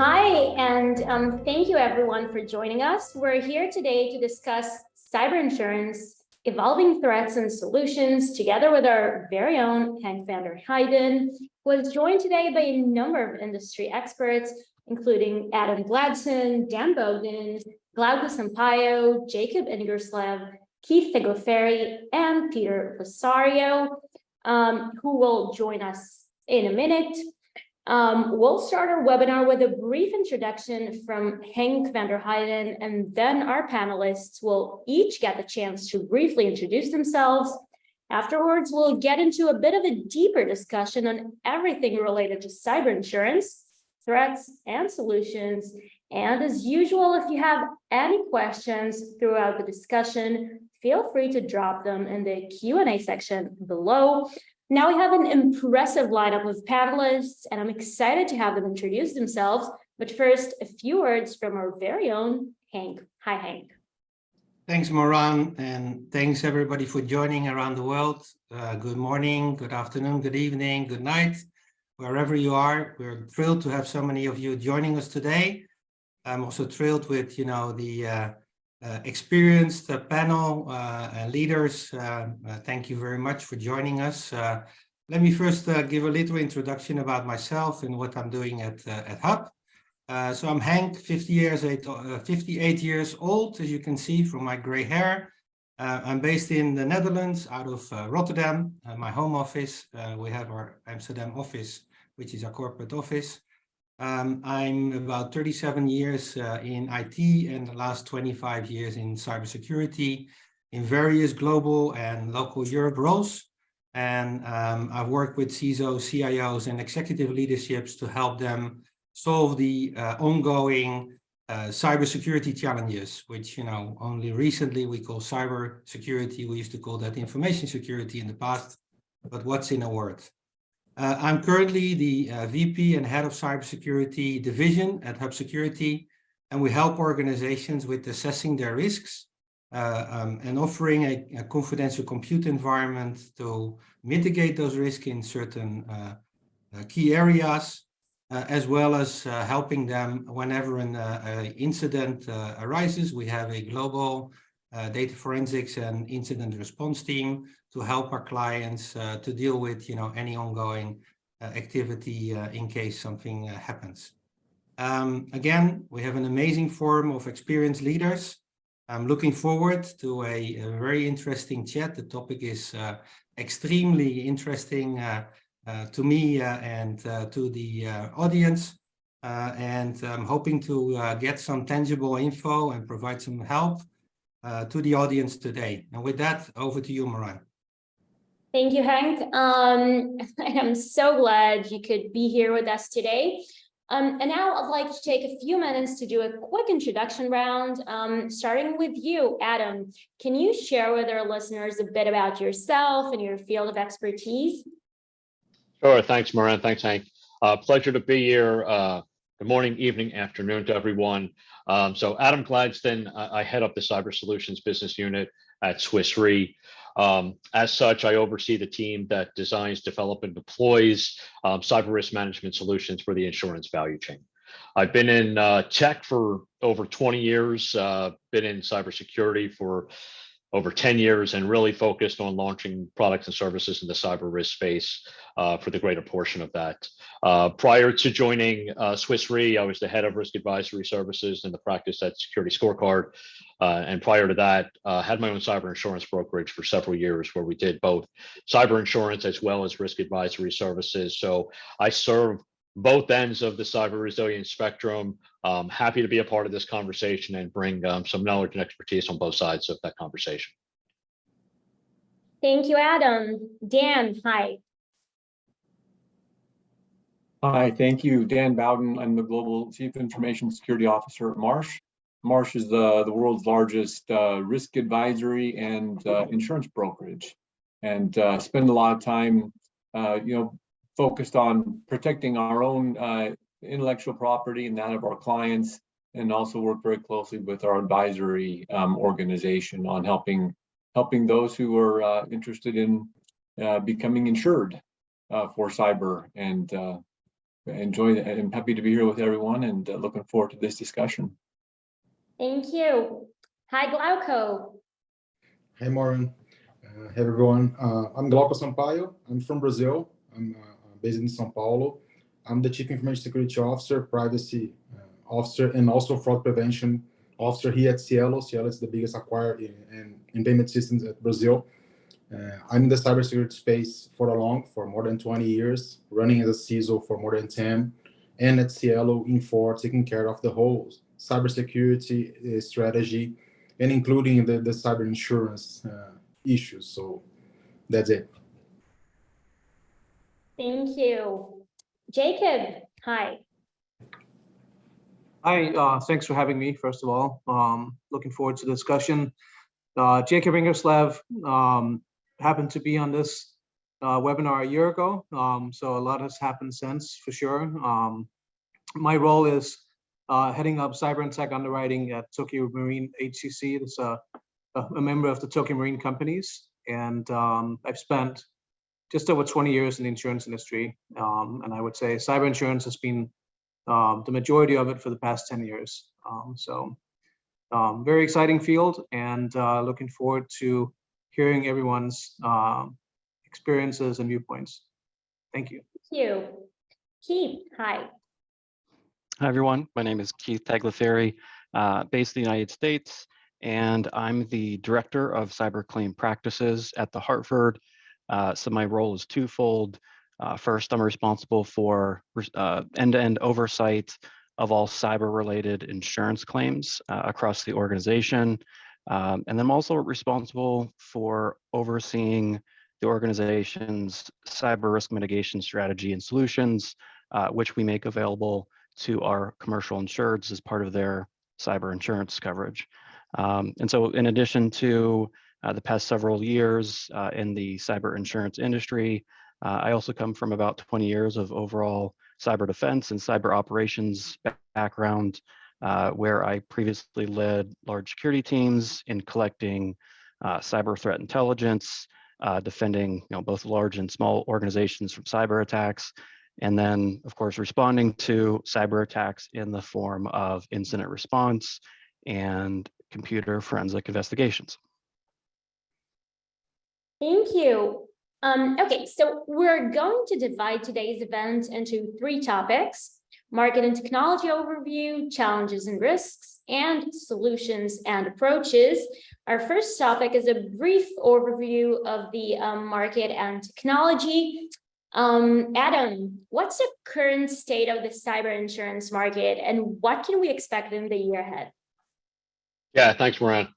Hi, and thank you everyone for joining us. We're here today to discuss cyber insurance, evolving threats and solutions, together with our very own Hank van der Heijden, who is joined today by a number of industry experts, including Adam Gladsden, Dan Bowden, Glauco Sampaio, Jacob Ingerslev, Keith Tegoferi, and Peter Rosario, who will join us in a minute. We'll start our webinar with a brief introduction from Hank van der Heijden, and then our panelists will each get the chance to briefly introduce themselves. Afterwards, we'll get into a bit of a deeper discussion on everything related to cyber insurance, threats, and solutions. And as usual, if you have any questions throughout the discussion, feel free to drop them in the Q&A section below. Now we have an impressive lineup of panelists, and I'm excited to have them introduce themselves. But first, a few words from our very own Hank. Hi, Hank. Thanks, Moran, and thanks everybody for joining around the world. Good morning, good afternoon, good evening, good night, wherever you are. We're thrilled to have so many of you joining us today. I'm also thrilled with, the experienced panel and leaders. Thank you very much for joining us. Let me first give a little introduction about myself and what I'm doing at Hub. So I'm Hank, 58 years old, as you can see from my gray hair. I'm based in the Netherlands, out of Rotterdam, my home office. We have our Amsterdam office, which is our corporate office. I'm about 37 years in IT and the last 25 years in cybersecurity in various global and local Europe roles. And I've worked with CISO, CIOs, and executive leaderships to help them solve the ongoing cybersecurity challenges, which, only recently we call cybersecurity. We used to call that information security in the past, but what's in a word? I'm currently the VP and head of cybersecurity division at Hub Security, and we help organizations with assessing their risks and offering a confidential compute environment to mitigate those risks in certain key areas, as well as helping them whenever an incident arises. We have a global data forensics and incident response team to help our clients to deal with any ongoing activity in case something happens. Again, we have an amazing forum of experienced leaders. I'm looking forward to a very interesting chat. The topic is extremely interesting to me and to the audience. And I'm hoping to get some tangible info and provide some help to the audience today. And with that, over to you, Moran. Thank you, Hank. I'm so glad you could be here with us today. And now I'd like to take a few minutes to do a quick introduction round, starting with you, Adam. Can you share with our listeners a bit about yourself and your field of expertise? Sure. Thanks, Moran. Thanks, Hank. Pleasure to be here. Good morning, evening, afternoon to everyone. So Adam Gladsden, I head up the Cyber Solutions Business Unit at Swiss Re. As such, I oversee the team that designs, develops, and deploys cyber risk management solutions for the insurance value chain. I've been in tech for over 20 years, been in cybersecurity for over 10 years, and really focused on launching products and services in the cyber risk space for the greater portion of that. Prior to joining Swiss Re, I was the head of risk advisory services in the practice at Security Scorecard. And prior to that, had my own cyber insurance brokerage for several years, where we did both cyber insurance as well as risk advisory services. So I serve both ends of the cyber resilience spectrum. Happy to be a part of this conversation and bring some knowledge and expertise on both sides of that conversation. Thank you, Adam. Dan, hi. Hi, thank you. Dan Bowden. I'm the Global Chief Information Security Officer at Marsh. Marsh is the world's largest risk advisory and insurance brokerage, and spend a lot of time, focused on protecting our own intellectual property and that of our clients, and also work very closely with our advisory organization on helping those who are interested in becoming insured for cyber and enjoy it. I'm happy to be here with everyone and looking forward to this discussion. Thank you. Hi, Glauco. Hey, Maureen. Hey, everyone. I'm Glauco Sampaio. I'm from Brazil. I'm based in São Paulo. I'm the Chief Information Security Officer, Privacy Officer, and also Fraud Prevention Officer here at Cielo. Cielo is the biggest acquirer in payment systems at Brazil. I'm in the cybersecurity space for more than 20 years, running as a CISO for more than 10, and at Cielo taking care of the whole cybersecurity strategy, and including the cyber insurance issues. So that's it. Thank you. Jacob, hi. Hi, thanks for having me, first of all. Looking forward to the discussion. Jacob Ingerslev happened to be on this webinar a year ago, so a lot has happened since, for sure. My role is heading up cyber and tech underwriting at Tokio Marine HCC. It's a member of the Tokio Marine companies, and I've spent just over 20 years in the insurance industry, and I would say cyber insurance has been the majority of it for the past 10 years. Very exciting field, and looking forward to hearing everyone's experiences and viewpoints. Thank you. Thank you. Keith, hi. Hi, everyone. My name is Keith Tagliaferri, based in the United States, and I'm the Director of Cyber Claim Practices at the Hartford. So my role is twofold. First, I'm responsible for end-to-end oversight of all cyber-related insurance claims across the organization. And then I'm also responsible for overseeing the organization's cyber risk mitigation strategy and solutions, which we make available to our commercial insureds as part of their cyber insurance coverage. And so in addition to the past several years in the cyber insurance industry, I also come from about 20 years of overall cyber defense and cyber operations background, where I previously led large security teams in collecting cyber threat intelligence, defending both large and small organizations from cyber attacks, and then, of course, responding to cyber attacks in the form of incident response and computer forensic investigations. Thank you. Okay, so we're going to divide today's event into 3 topics: market and technology overview, challenges and risks, and solutions and approaches. Our first topic is a brief overview of the market and technology. Adam, what's the current state of the cyber insurance market, and what can we expect in the year ahead? Yeah, thanks, Moran.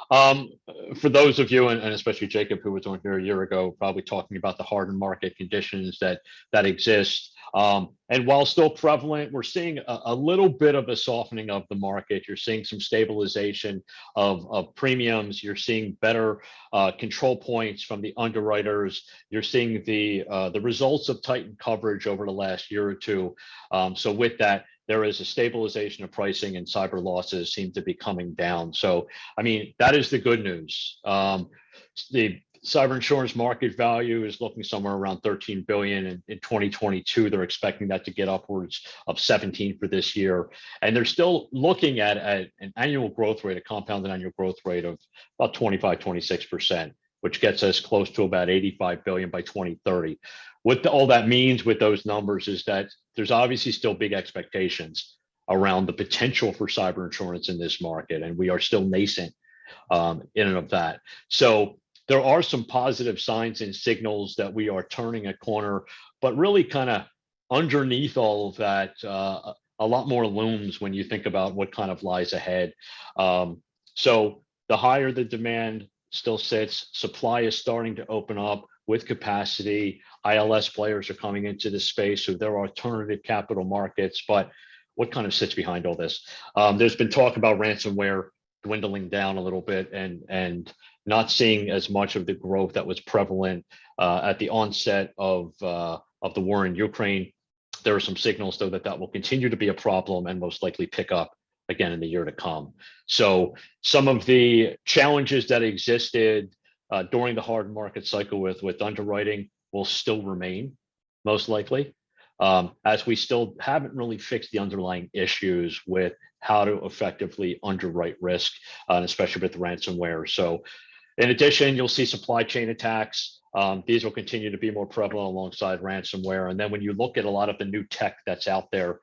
For those of you, and especially Jacob, who was on here a year ago, probably talking about the hardened market conditions that exist. And while still prevalent, we're seeing a little bit of a softening of the market. You're seeing some stabilization of premiums. You're seeing better control points from the underwriters. You're seeing the results of tightened coverage over the last year or two. So with that, there is a stabilization of pricing, and cyber losses seem to be coming down. So, I mean, that is the good news. The cyber insurance market value is looking somewhere around 13 billion in 2022. They're expecting that to get upwards of 17 for this year. And they're still looking at an annual growth rate, a compounded annual growth rate of about 25, 26%, which gets us close to about 85 billion by 2030. What all that means with those numbers is that there's obviously still big expectations around the potential for cyber insurance in this market, and we are still nascent in and of that. So there are some positive signs and signals that we are turning a corner, but really kind of underneath all of that, a lot more looms when you think about what kind of lies ahead. So the higher the demand still sits, supply is starting to open up with capacity. ILS players are coming into this space, so there are alternative capital markets. But what kind of sits behind all this? There's been talk about ransomware dwindling down a little bit and not seeing as much of the growth that was prevalent at the onset of the war in Ukraine. There are some signals, though, that will continue to be a problem and most likely pick up again in the year to come. So some of the challenges that existed during the hard market cycle with underwriting will still remain, most likely. as we still haven't really fixed the underlying issues with how to effectively underwrite risk, and especially with ransomware. So in addition, you'll see supply chain attacks. These will continue to be more prevalent alongside ransomware. And then when you look at a lot of the new tech that's out there,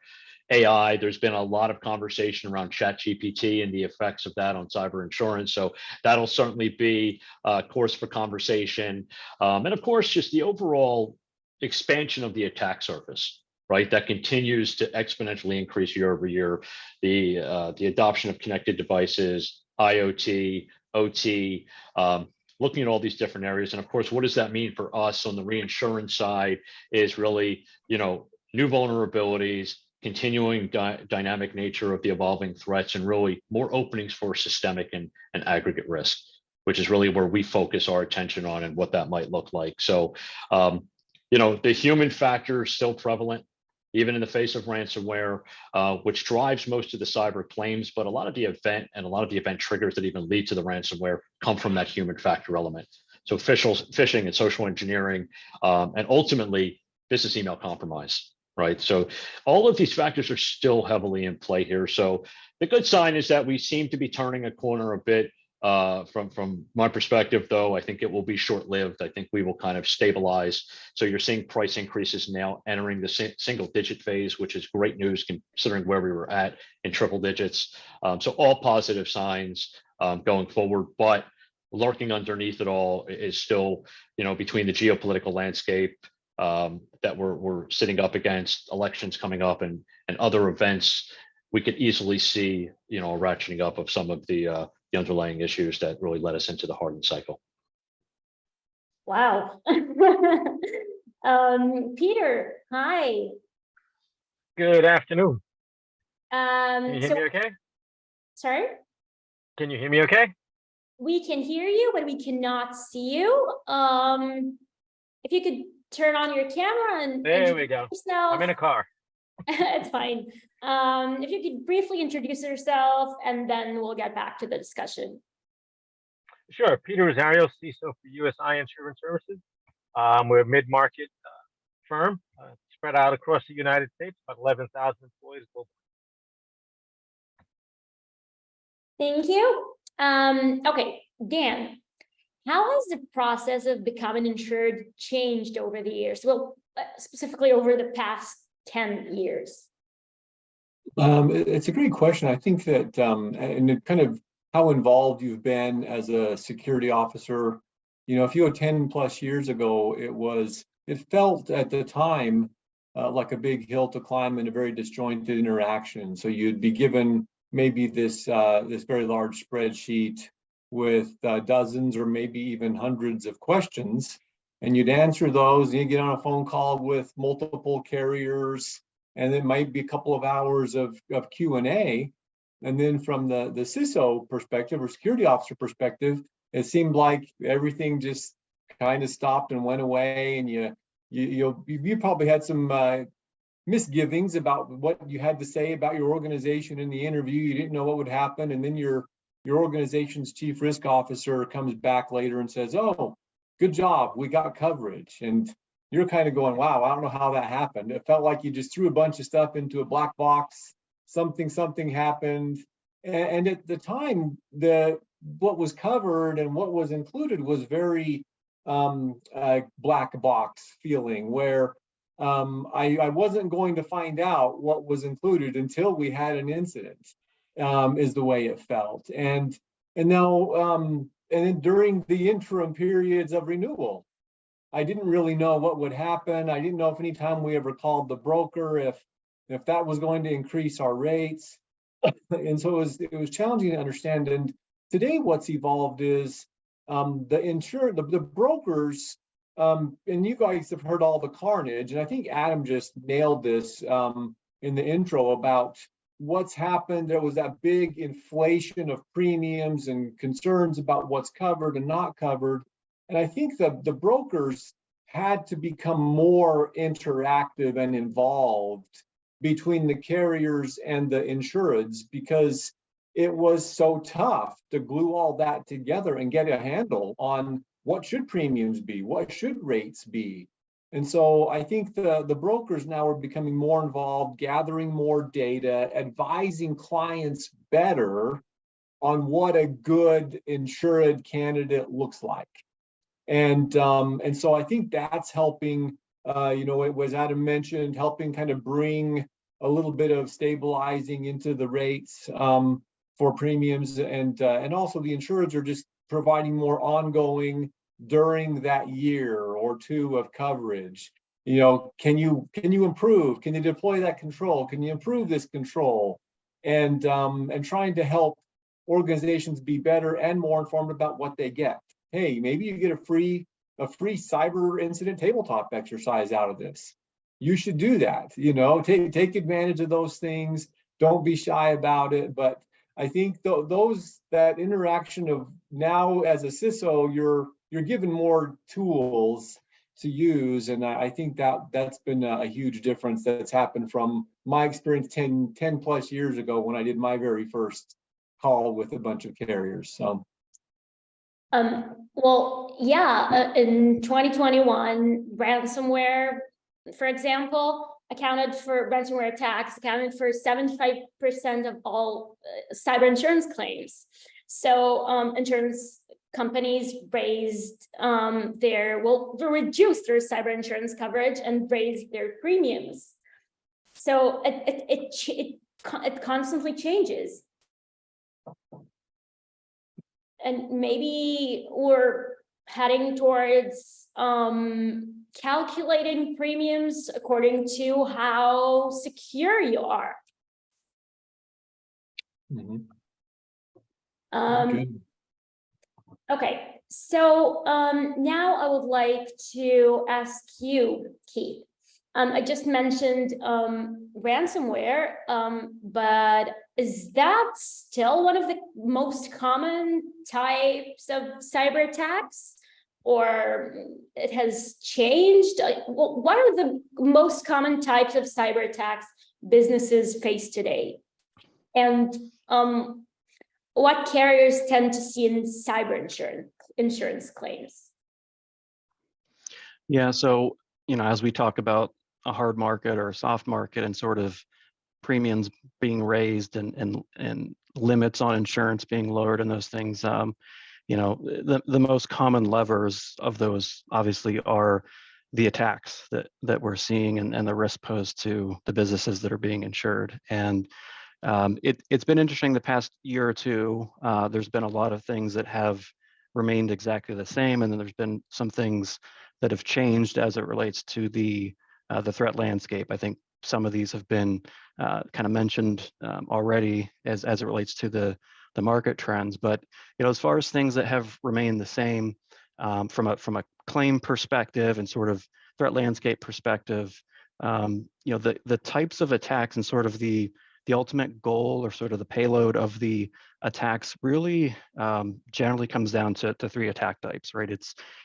AI, there's been a lot of conversation around ChatGPT and the effects of that on cyber insurance. So that'll certainly be a course for conversation. And of course, just the overall expansion of the attack surface, right? That continues to exponentially increase year over year. The adoption of connected devices, IoT, OT, looking at all these different areas. And of course, what does that mean for us on the reinsurance side is really, new vulnerabilities, continuing dynamic nature of the evolving threats, and really more openings for systemic and aggregate risk, which is really where we focus our attention on and what that might look like. So, the human factor is still prevalent, even in the face of ransomware, which drives most of the cyber claims. But a lot of the event triggers that even lead to the ransomware come from that human factor element. So phishing and social engineering, and ultimately business email compromise, right? So all of these factors are still heavily in play here. So the good sign is that we seem to be turning a corner a bit. From my perspective, though, I think it will be short-lived. I think we will kind of stabilize. So you're seeing price increases now entering the single-digit phase, which is great news considering where we were at in triple digits. So all positive signs going forward, but lurking underneath it all is still, between the geopolitical landscape that we're sitting up against, elections coming up, and other events, we could easily see, a ratcheting up of some of the underlying issues that really led us into the hardened cycle. Wow. Peter, hi. Good afternoon. Can you hear me okay? Sorry? Can you hear me okay? We can hear you, but we cannot see you. If you could turn on your camera and there we go. Yourself. I'm in a car. It's fine. If you could briefly introduce yourself, and then we'll get back to the discussion. Sure. Peter Rosario, CISO for USI Insurance Services. We're a mid-market firm spread out across the United States, about 11,000 employees globally. Thank you. Okay, Dan, how has the process of becoming insured changed over the years? Well, specifically over the past 10 years. It's a great question. I think that, and it kind of how involved you've been as a security officer. If you go 10 plus years ago, it felt at the time like a big hill to climb and a very disjointed interaction. So you'd be given maybe this very large spreadsheet with dozens or maybe even hundreds of questions, and you'd answer those, and you get on a phone call with multiple carriers, and it might be a couple of hours of Q&A. And then from the CISO perspective or security officer perspective, it seemed like everything just kind of stopped and went away, and you probably had some misgivings about what you had to say about your organization in the interview. You didn't know what would happen, and then your organization's chief risk officer comes back later and says, "Oh, good job, we got coverage." And you're kind of going, "Wow, I don't know how that happened." It felt like you just threw a bunch of stuff into a black box. Something happened, and at the time, what was covered and what was included was very black box feeling, where I wasn't going to find out what was included until we had an incident, is the way it felt. And now, and then during the interim periods of renewal, I didn't really know what would happen. I didn't know if anytime we ever called the broker, if that was going to increase our rates. And so it was challenging to understand. And today what's evolved is the brokers, and you guys have heard all the carnage, and I think Adam just nailed this in the intro about what's happened. There was that big inflation of premiums and concerns about what's covered and not covered. And I think that the brokers had to become more interactive and involved between the carriers and the insureds, because it was so tough to glue all that together and get a handle on what should premiums be, what should rates be. And so I think the brokers now are becoming more involved, gathering more data, advising clients better on what a good insured candidate looks like. And so I think that's helping, it was Adam mentioned, helping kind of bring a little bit of stabilizing into the rates for premiums, and also the insurers are just providing more ongoing during that year or two of coverage. Can you improve? Can you deploy that control? Can you improve this control? And trying to help organizations be better and more informed about what they get. Hey, maybe you get a free cyber incident tabletop exercise out of this. You should do that. Take advantage of those things. Don't be shy about it. But I think that interaction of now as a CISO, you're given more tools to use, and I think that's been a huge difference that's happened from my experience 10 plus years ago when I did my very first call with a bunch of carriers. So. Well, yeah, in 2021, ransomware, for example, ransomware attacks accounted for 75% of all cyber insurance claims. So insurance companies reduced their cyber insurance coverage and raised their premiums. So it constantly changes. And maybe we're heading towards calculating premiums according to how secure you are. Mm-hmm. Okay, so now I would like to ask you, Keith. I just mentioned ransomware, but is that still one of the most common types of cyber attacks, or it has changed? What are the most common types of cyber attacks businesses face today? And what carriers tend to see in cyber insurance claims? Yeah, so, as we talk about a hard market or a soft market and sort of premiums being raised and limits on insurance being lowered and those things, the most common levers of those obviously are the attacks that we're seeing and the risk posed to the businesses that are being insured. And it's been interesting the past year or two. There's been a lot of things that have remained exactly the same, and then there's been some things that have changed as it relates to the threat landscape. I think some of these have been kind of mentioned already as it relates to the market trends. But as far as things that have remained the same from a claim perspective and sort of threat landscape perspective, the types of attacks and sort of the ultimate goal or sort of the payload of the attacks really generally comes down to three attack types, right?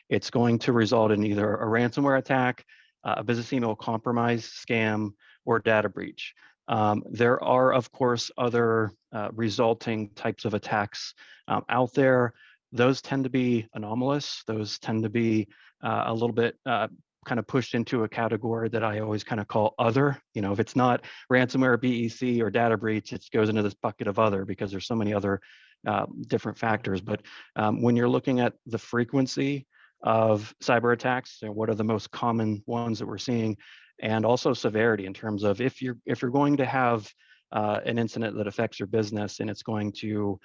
It's going to result in either a ransomware attack, a business email compromise, scam, or data breach. There are, of course, other resulting types of attacks out there. Those tend to be anomalous. Those tend to be a little bit kind of pushed into a category that I always kind of call other. If it's not ransomware, BEC, or data breach, it goes into this bucket of other because there's so many other different factors. But when you're looking at the frequency of cyber attacks and what are the most common ones that we're seeing, and also severity in terms of if you're going to have an incident that affects your business and it's going to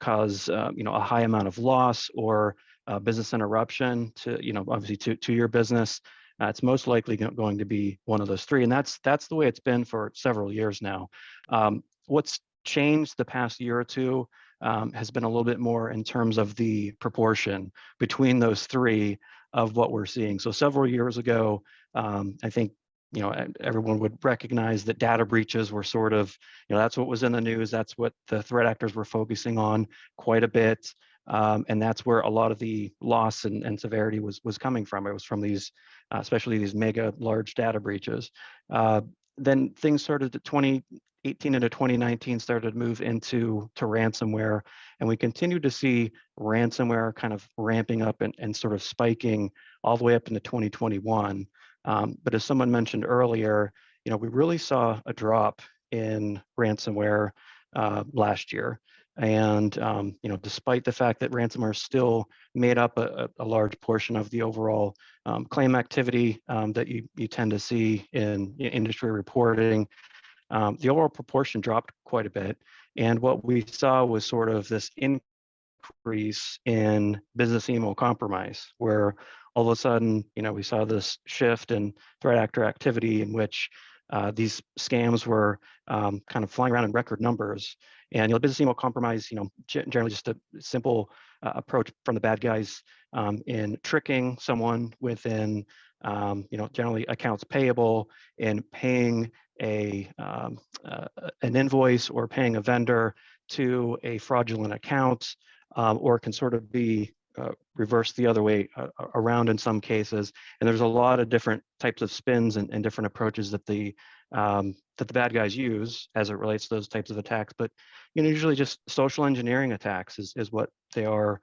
cause a high amount of loss or business interruption to obviously to your business, it's most likely going to be one of those three, and that's the way it's been for several years now. What's changed the past year or two has been a little bit more in terms of the proportion between those three of what we're seeing. So several years ago, I think everyone would recognize that data breaches were sort of, that's what was in the news. That's what the threat actors were focusing on quite a bit. And that's where a lot of the loss and severity was coming from. It was from these, especially these mega large data breaches. Then things started to 2018, 2018 into 2019 started to move into ransomware, and we continue to see ransomware kind of ramping up and sort of spiking all the way up into 2021. But as someone mentioned earlier, we really saw a drop in ransomware last year. And despite the fact that ransomware still made up a large portion of the overall claim activity that you tend to see in industry reporting, the overall proportion dropped quite a bit. And what we saw was sort of this increase in business email compromise, where all of a sudden, we saw this shift in threat actor activity in which these scams were kind of flying around in record numbers. And business email compromise, generally just a simple approach from the bad guys in tricking someone within, generally accounts payable, and paying an invoice or paying a vendor to a fraudulent account, or can sort of be reversed the other way around in some cases. And there's a lot of different types of spins and different approaches that the bad guys use as it relates to those types of attacks. But usually just social engineering attacks is what they are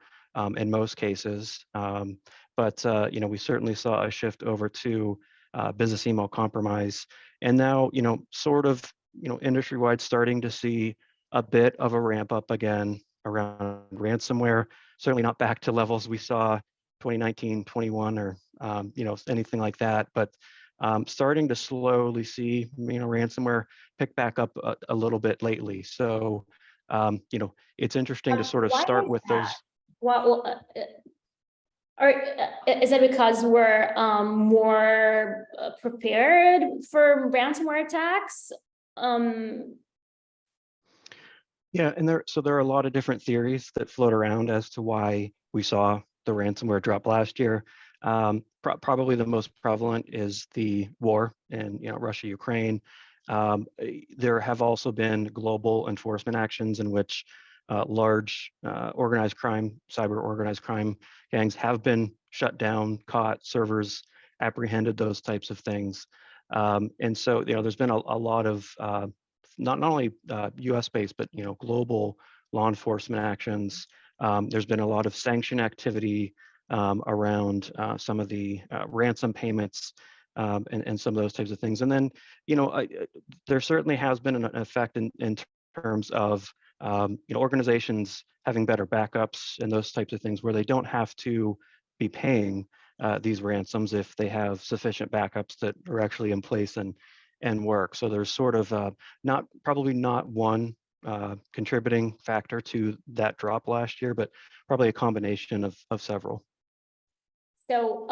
in most cases. But we certainly saw a shift over to business email compromise, and now sort of industry-wide starting to see a bit of a ramp up again around ransomware. Certainly not back to levels we saw 2019, 21, or anything like that, but starting to slowly see ransomware pick back up a little bit lately. So it's interesting to sort of start with those. Well, is it because we're more prepared for ransomware attacks? Yeah, and there are a lot of different theories that float around as to why we saw the ransomware drop last year. Probably the most prevalent is the war in Russia, Ukraine. There have also been global enforcement actions in which large organized crime, cyber organized crime gangs have been shut down, caught, servers apprehended, those types of things. And so there's been a lot of not only US-based, but global law enforcement actions. There's been a lot of sanction activity around some of the ransom payments and some of those types of things. And then, there certainly has been an effect in terms of organizations having better backups and those types of things, where they don't have to be paying these ransoms if they have sufficient backups that are actually in place and work. So there's sort of probably not one contributing factor to that drop last year, but probably a combination of several. So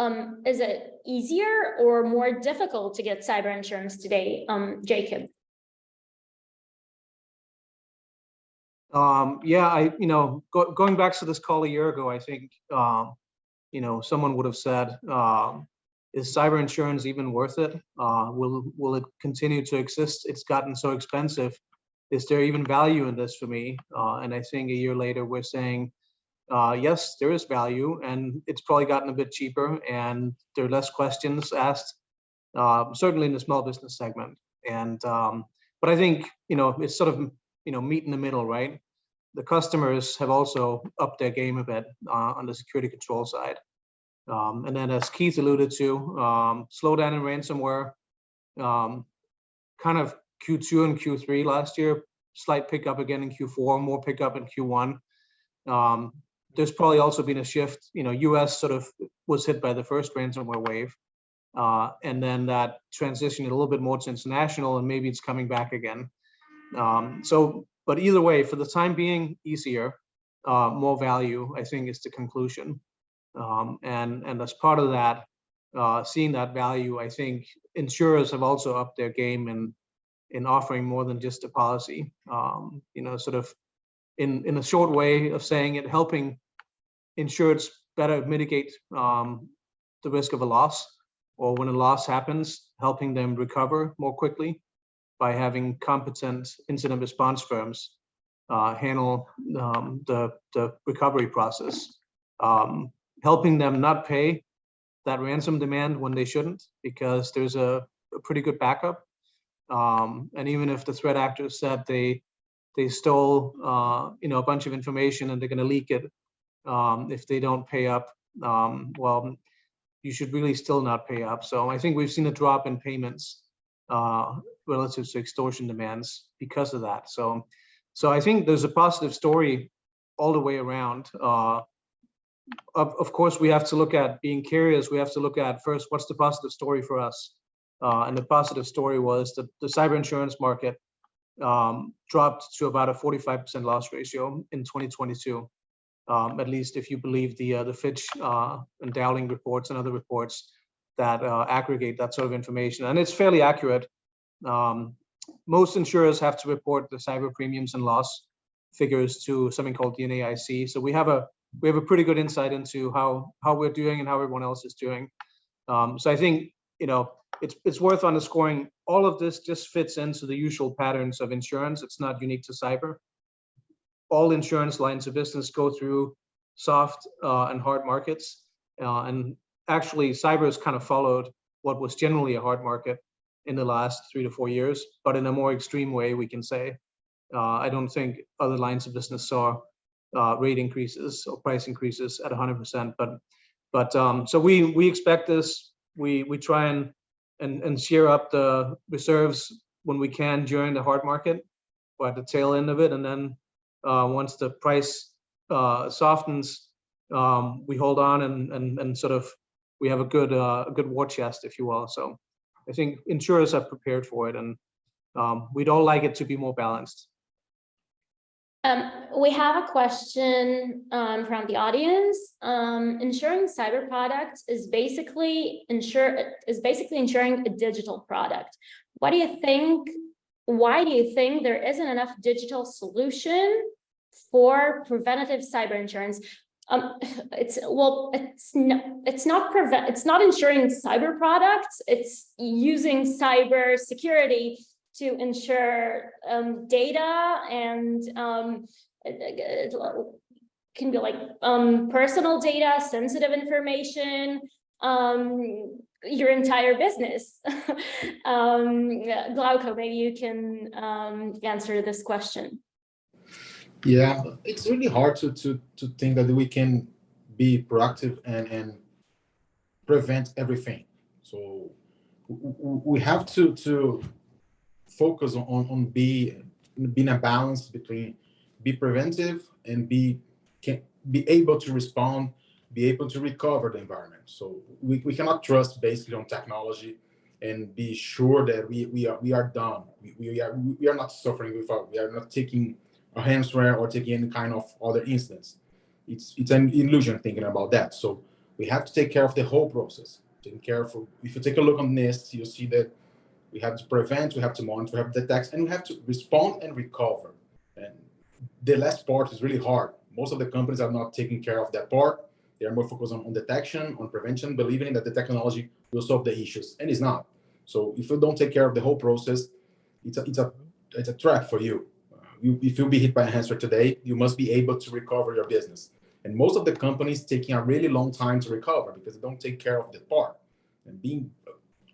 is it easier or more difficult to get cyber insurance today, Jacob? Yeah, going back to this call a year ago, I think, someone would have said, is cyber insurance even worth it? Will it continue to exist? It's gotten so expensive. Is there even value in this for me? And I think a year later, we're saying, yes, there is value, and it's probably gotten a bit cheaper, and there are less questions asked, certainly in the small business segment. And but I think it's sort of meet in the middle, right? The customers have also upped their game a bit on the security control side. And then, as Keith alluded to, slowdown in ransomware, kind of Q2 and Q3 last year, slight pickup again in Q4, more pickup in Q1. There's probably also been a shift. US sort of was hit by the first ransomware wave, and then that transitioned a little bit more to international, and maybe it's coming back again. But either way, for the time being, easier, more value, I think, is the conclusion. And as part of that, seeing that value, I think insurers have also upped their game in offering more than just a policy. Sort of in a short way of saying it, helping insureds better mitigate the risk of a loss, or when a loss happens, helping them recover more quickly by having competent incident response firms handle the recovery process. Helping them not pay that ransom demand when they shouldn't, because there's a pretty good backup. And even if the threat actors said they stole, a bunch of information and they're going to leak it, if they don't pay up, well, you should really still not pay up. So I think we've seen a drop in payments relative to extortion demands because of that. So I think there's a positive story all the way around. Of course, we have to look at being curious. We have to look at first, what's the positive story for us? And the positive story was that the cyber insurance market dropped to about a 45% loss ratio in 2022. At least if you believe the Fitch and Dowling reports and other reports that aggregate that sort of information. And it's fairly accurate. Most insurers have to report the cyber premiums and loss figures to something called the NAIC. So we have a pretty good insight into how we're doing and how everyone else is doing. So I think, it's worth underscoring all of this just fits into the usual patterns of insurance. It's not unique to cyber. All insurance lines of business go through soft and hard markets. And actually, cyber has kind of followed what was generally a hard market in the last 3 to 4 years, but in a more extreme way, we can say. I don't think other lines of business saw rate increases or price increases at 100%. But so we expect this. We try and share up the reserves when we can during the hard market, or at the tail end of it, and then once the price softens, we hold on and sort of we have a good war chest, if you will. So I think insurers are prepared for it, and we'd all like it to be more balanced. We have a question from the audience. Insuring cyber products is basically insuring a digital product. Why do you think there isn't enough digital solution for preventative cyber insurance? It's not insuring cyber products. It's using cyber security to ensure data, and it can be like personal data, sensitive information, your entire business. Glauco, maybe you can answer this question. Yeah, it's really hard to think that we can be proactive and prevent everything. So we have to focus on being a balance between be preventive and be able to respond, be able to recover the environment. So we cannot trust basically on technology and be sure that we are done. We are not suffering without, we are not taking a ransomware or taking any kind of other instance. It's an illusion thinking about that. So we have to take care of the whole process. Taking care of, if you take a look on NIST, you'll see that we have to prevent, we have to monitor, we have to detect, and we have to respond and recover. And the last part is really hard. Most of the companies are not taking care of that part. They are more focused on detection, on prevention, believing that the technology will solve the issues, and it's not. So if you don't take care of the whole process, it's a trap for you. If you'll be hit by a ransomware today, you must be able to recover your business. And most of the companies taking a really long time to recover because they don't take care of the part. And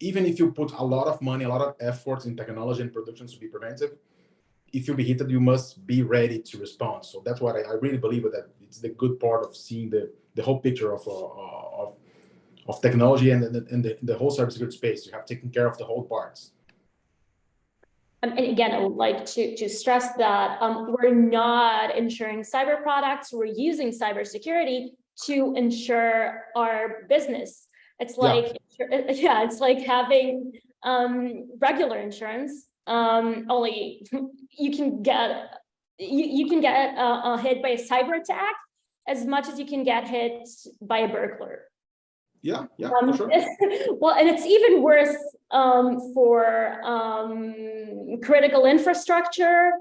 even if you put a lot of money, a lot of efforts in technology and production to be preventive, if you be hit, you must be ready to respond. So that's what I really believe that it's the good part of seeing the whole picture of technology and the whole cybersecurity space. You have taken care of the whole parts. And again, I would like to stress that we're not insuring cyber products. We're using cybersecurity to insure our business. It's like, yeah, it's like having regular insurance. Only you can get hit by a cyber attack as much as you can get hit by a burglar. Yeah, for sure. Well, and it's even worse for critical infrastructure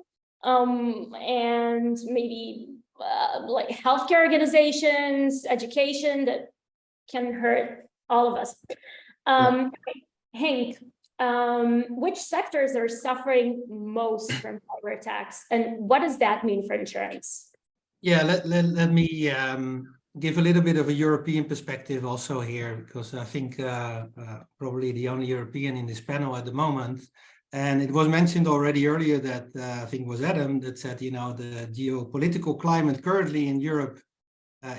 and maybe like healthcare organizations, education that can hurt all of us. Henk, which sectors are suffering most from cyber attacks, and what does that mean for insurance? Yeah, let me give a little bit of a European perspective also here, because I think probably the only European in this panel at the moment. And it was mentioned already earlier that I think it was Adam that said, you know, the geopolitical climate currently in Europe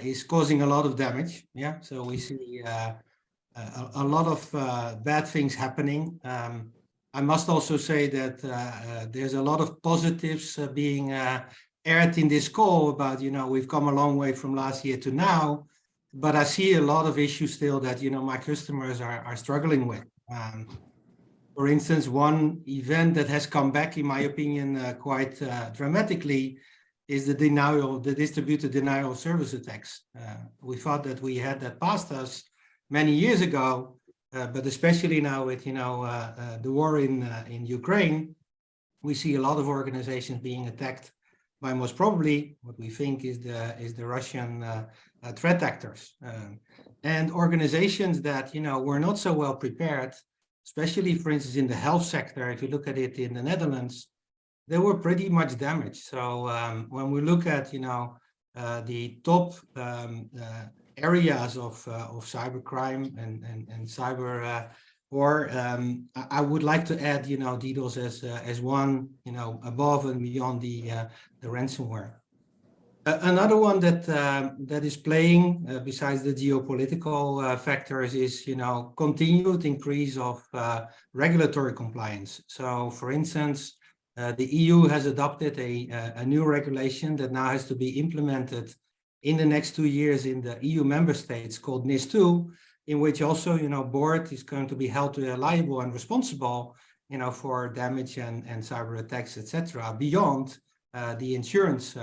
is causing a lot of damage. Yeah, so we see a lot of bad things happening. I must also say that there's a lot of positives being aired in this call about, you know, we've come a long way from last year to now, but I see a lot of issues still that, you know, my customers are struggling with. For instance, one event that has come back, in my opinion, quite dramatically is the distributed denial of service attacks. We thought that we had that past us many years ago, but especially now with, you know, the war in Ukraine, we see a lot of organizations being attacked by most probably what we think is the Russian threat actors, and organizations that, you know, were not so well prepared, especially, for instance, in the health sector. If you look at it in the Netherlands, they were pretty much damaged. So when we look at, you know, the top areas of cybercrime and cyber war, I would like to add, you know, DDoS as one, you know, above and beyond the ransomware. Another one that is playing besides the geopolitical factors is, you know, continued increase of regulatory compliance. So, for instance, the EU has adopted a new regulation that now has to be implemented in the next 2 years in the EU member states called NIS2, in which also, you know, board is going to be held liable and responsible, you know, for damage and cyber attacks, etc. Beyond the insurance.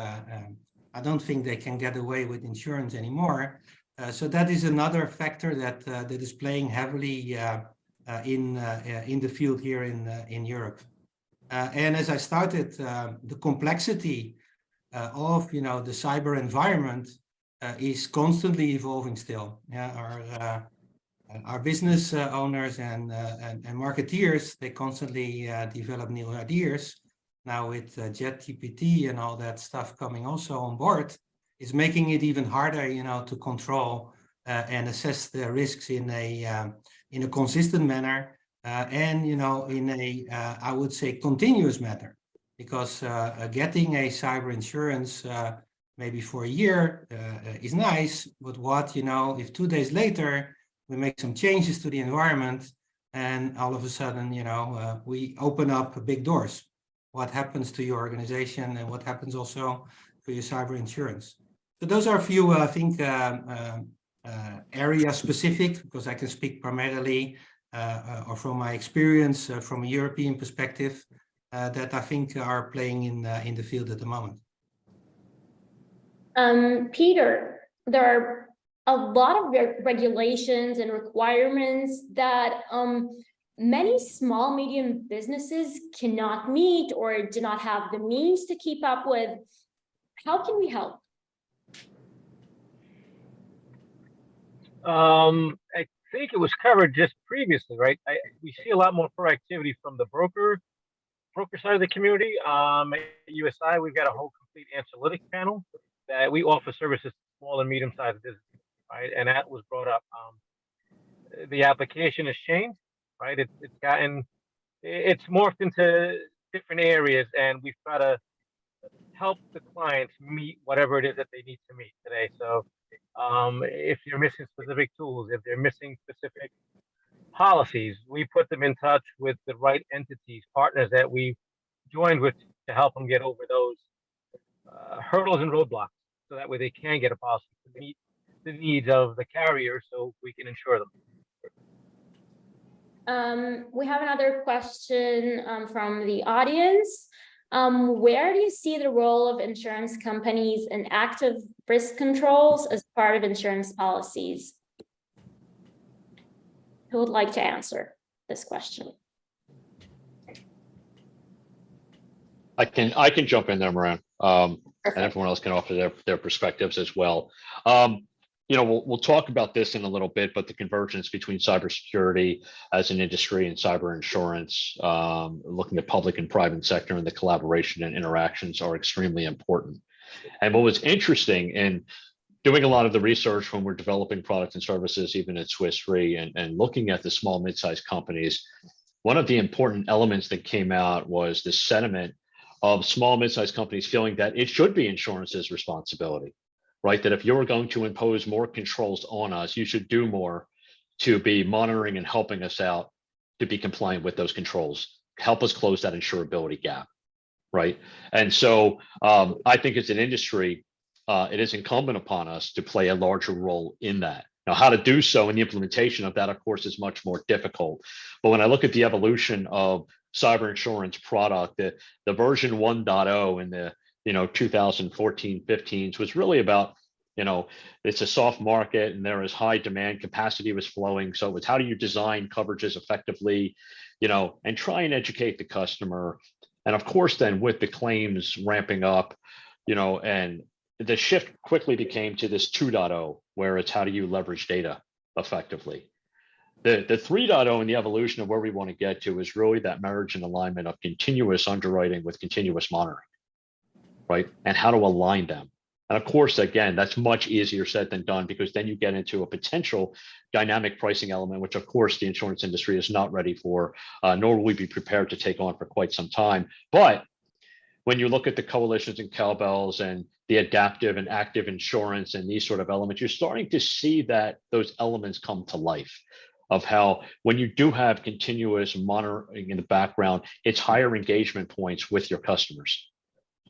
I don't think they can get away with insurance anymore. So that is another factor that is playing heavily in the field here in Europe. And as I started, the complexity of, you know, the cyber environment is constantly evolving still. Yeah, our business owners and marketeers, they constantly develop new ideas. Now with ChatGPT and all that stuff coming also on board, is making it even harder, you know, to control and assess the risks in a consistent manner, and, you know, in a I would say continuous manner, because getting a cyber insurance maybe for a year is nice, but what, you know, if 2 days later we make some changes to the environment and all of a sudden, you know, we open up big doors. What happens to your organization and what happens also for your cyber insurance. So those are a few, I think, area specific, because I can speak primarily or from my experience from a European perspective, that I think are playing in the field at the moment. Peter, there are a lot of regulations and requirements that many small, medium businesses cannot meet or do not have the means to keep up with. How can we help? I think it was covered just previously, right? We see a lot more proactivity from the broker side of the community. At USI, we've got a whole complete analytic panel that we offer services to small and medium-sized businesses, right? And that was brought up. The application has changed, right? It's morphed into different areas, and we've got to help the clients meet whatever it is that they need to meet today. So if you're missing specific tools, if they're missing specific policies, we put them in touch with the right entities, partners that we've joined with to help them get over those hurdles and roadblocks, so that way they can get a policy to meet the needs of the carrier, so we can insure them. We have another question from the audience. Where do you see the role of insurance companies in active risk controls as part of insurance policies? Who would like to answer this question? I can jump in there, Moran, and everyone else can offer their perspectives as well. You know, we'll talk about this in a little bit, but the convergence between cybersecurity as an industry and cyber insurance, looking at public and private sector, and the collaboration and interactions are extremely important. And what was interesting in doing a lot of the research when we're developing products and services, even at Swiss Re, and looking at the small, mid-sized companies, one of the important elements that came out was the sentiment of small, mid-sized companies feeling that it should be insurance's responsibility, right? That if you're going to impose more controls on us, you should do more to be monitoring and helping us out to be compliant with those controls, help us close that insurability gap, right? And so I think as an industry, it is incumbent upon us to play a larger role in that. Now, how to do so and the implementation of that, of course, is much more difficult. But when I look at the evolution of cyber insurance product, the version 1.0 in the 2014-15s was really about, it's a soft market and there is high demand, capacity was flowing. So it's how do you design coverages effectively, and try and educate the customer. And of course, then with the claims ramping up, and the shift quickly became to this 2.0, where it's how do you leverage data effectively. The 3.0 and the evolution of where we want to get to is really that marriage and alignment of continuous underwriting with continuous monitoring, right? And how to align them. And of course, again, that's much easier said than done, because then you get into a potential dynamic pricing element, which of course the insurance industry is not ready for, nor will we be prepared to take on for quite some time. But when you look at the coalitions and cowbells and the adaptive and active insurance and these sort of elements, you're starting to see that those elements come to life, of how when you do have continuous monitoring in the background, it's higher engagement points with your customers,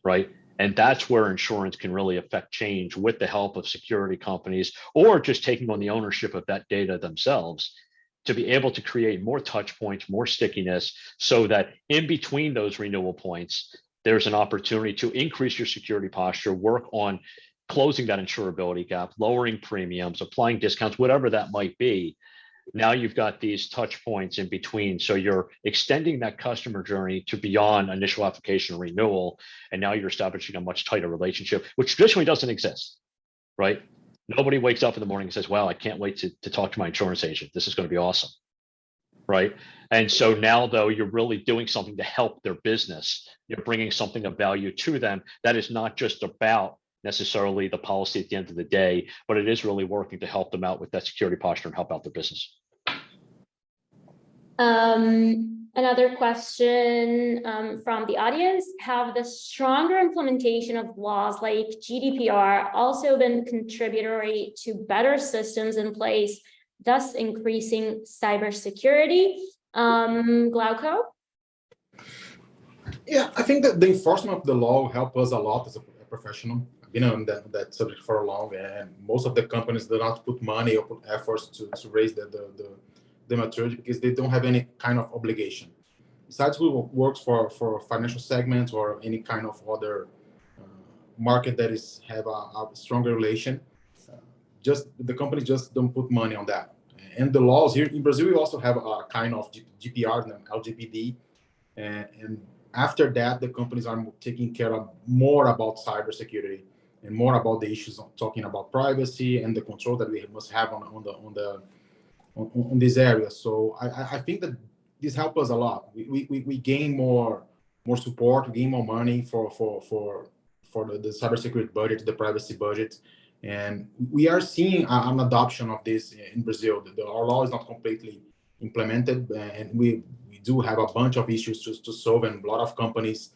right? And that's where insurance can really affect change with the help of security companies, or just taking on the ownership of that data themselves, to be able to create more touch points, more stickiness, so that in between those renewal points, there's an opportunity to increase your security posture, work on closing that insurability gap, lowering premiums, applying discounts, whatever that might be. Now you've got these touch points in between. So you're extending that customer journey to beyond initial application renewal. And now you're establishing a much tighter relationship, which traditionally doesn't exist, right? Nobody wakes up in the morning and says, wow, I can't wait to talk to my insurance agent. This is going to be awesome, right? And so now, though, you're really doing something to help their business. You're bringing something of value to them that is not just about necessarily the policy at the end of the day, but it is really working to help them out with that security posture and help out their business. Another question from the audience: have the stronger implementation of laws like GDPR also been contributory to better systems in place, thus increasing cybersecurity? Glauco? Yeah, I think that the enforcement of the law helped us a lot as a professional. I've been on that subject for a long, and most of the companies do not put money or put efforts to raise the maturity, because they don't have any kind of obligation. Besides who works for financial segments or any kind of other market that have a stronger relation, just the companies just don't put money on that. And the laws here in Brazil, we also have a kind of GDPR and LGPD, and after that, the companies are taking care of more about cybersecurity and more about the issues of talking about privacy and the control that we must have on this area. So I think that this helps us a lot. We gain more support, gain more money for the cybersecurity budget, the privacy budget. And we are seeing an adoption of this in Brazil. Our law is not completely implemented, and we do have a bunch of issues to solve, and a lot of companies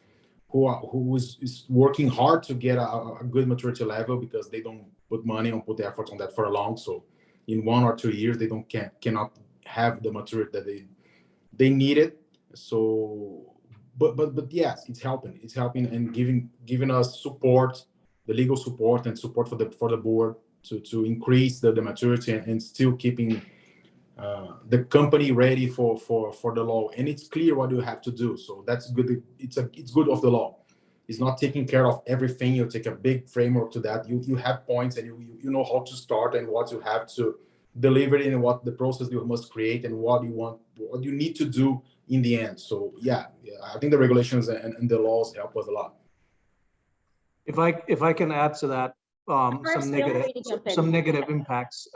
who is working hard to get a good maturity level, because they don't put money or put effort on that for long. So in 1 or 2 years, they cannot have the maturity that they needed. So, but yes, it's helping and giving us support, the legal support and support for the board to increase the maturity and still keeping the company ready for the law. And it's clear what you have to do. So that's good. It's good of the law. It's not taking care of everything. You take a big framework to that. You have points, and you know how to start and what you have to deliver it, and what the process you must create, and what you need to do in the end. So yeah, I think the regulations and the laws help us a lot. If I can add to that, some negative impacts.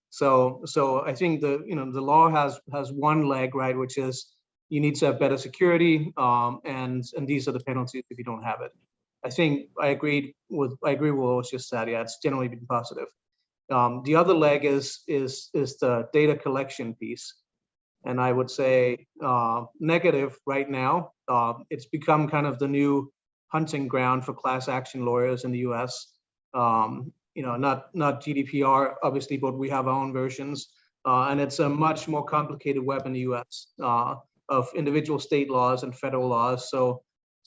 So I think the law has one leg, right, which is you need to have better security, and these are the penalties if you don't have it. I think I agree with what was just said. Yeah, it's generally been positive. The other leg is the data collection piece, And I would say negative right now. It's become kind of the new hunting ground for class action lawyers in the US. Not GDPR, obviously, but we have our own versions. And it's a much more complicated web in the US of individual state laws and federal laws. So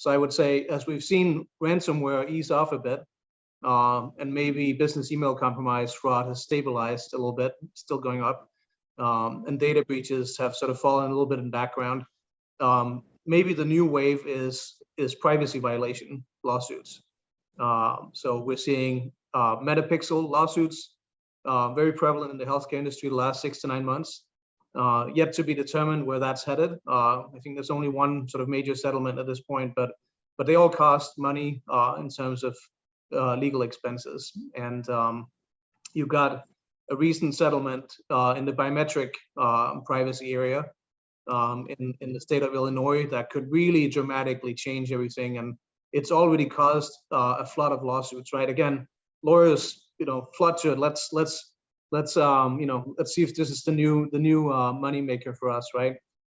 I would say, as we've seen ransomware ease off a bit, and maybe business email compromise fraud has stabilized a little bit, still going up, and data breaches have sort of fallen a little bit in the background. Maybe the new wave is privacy violation lawsuits. So we're seeing metapixel lawsuits very prevalent in the healthcare industry the last 6 to 9 months. Yet to be determined where that's headed. I think there's only one sort of major settlement at this point, but they all cost money in terms of legal expenses. And you've got a recent settlement in the biometric privacy area in the state of Illinois that could really dramatically change everything. And it's already caused a flood of lawsuits, right? Again, lawyers, flood to it. Let's see if this is the new money maker for us, right?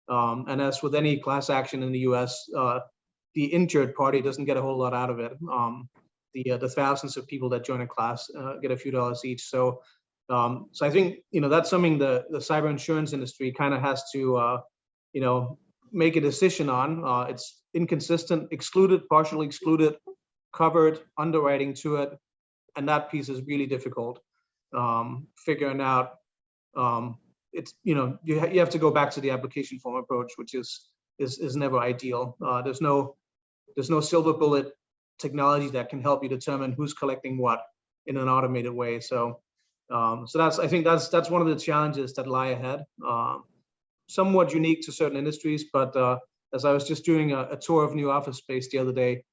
And as with any class action in the U.S., the injured party doesn't get a whole lot out of it. The thousands of people that join a class get a few dollars each. So I think that's something the cyber insurance industry kind of has to make a decision on. It's inconsistent, excluded, partially excluded, covered, underwriting to it, and that piece is really difficult. Figuring out it's you have to go back to the application form approach, which is never ideal. There's no silver bullet technology that can help you determine who's collecting what in an automated way. So I think that's one of the challenges that lie ahead. Somewhat unique to certain industries, but as I was just doing a tour of new office space the other day,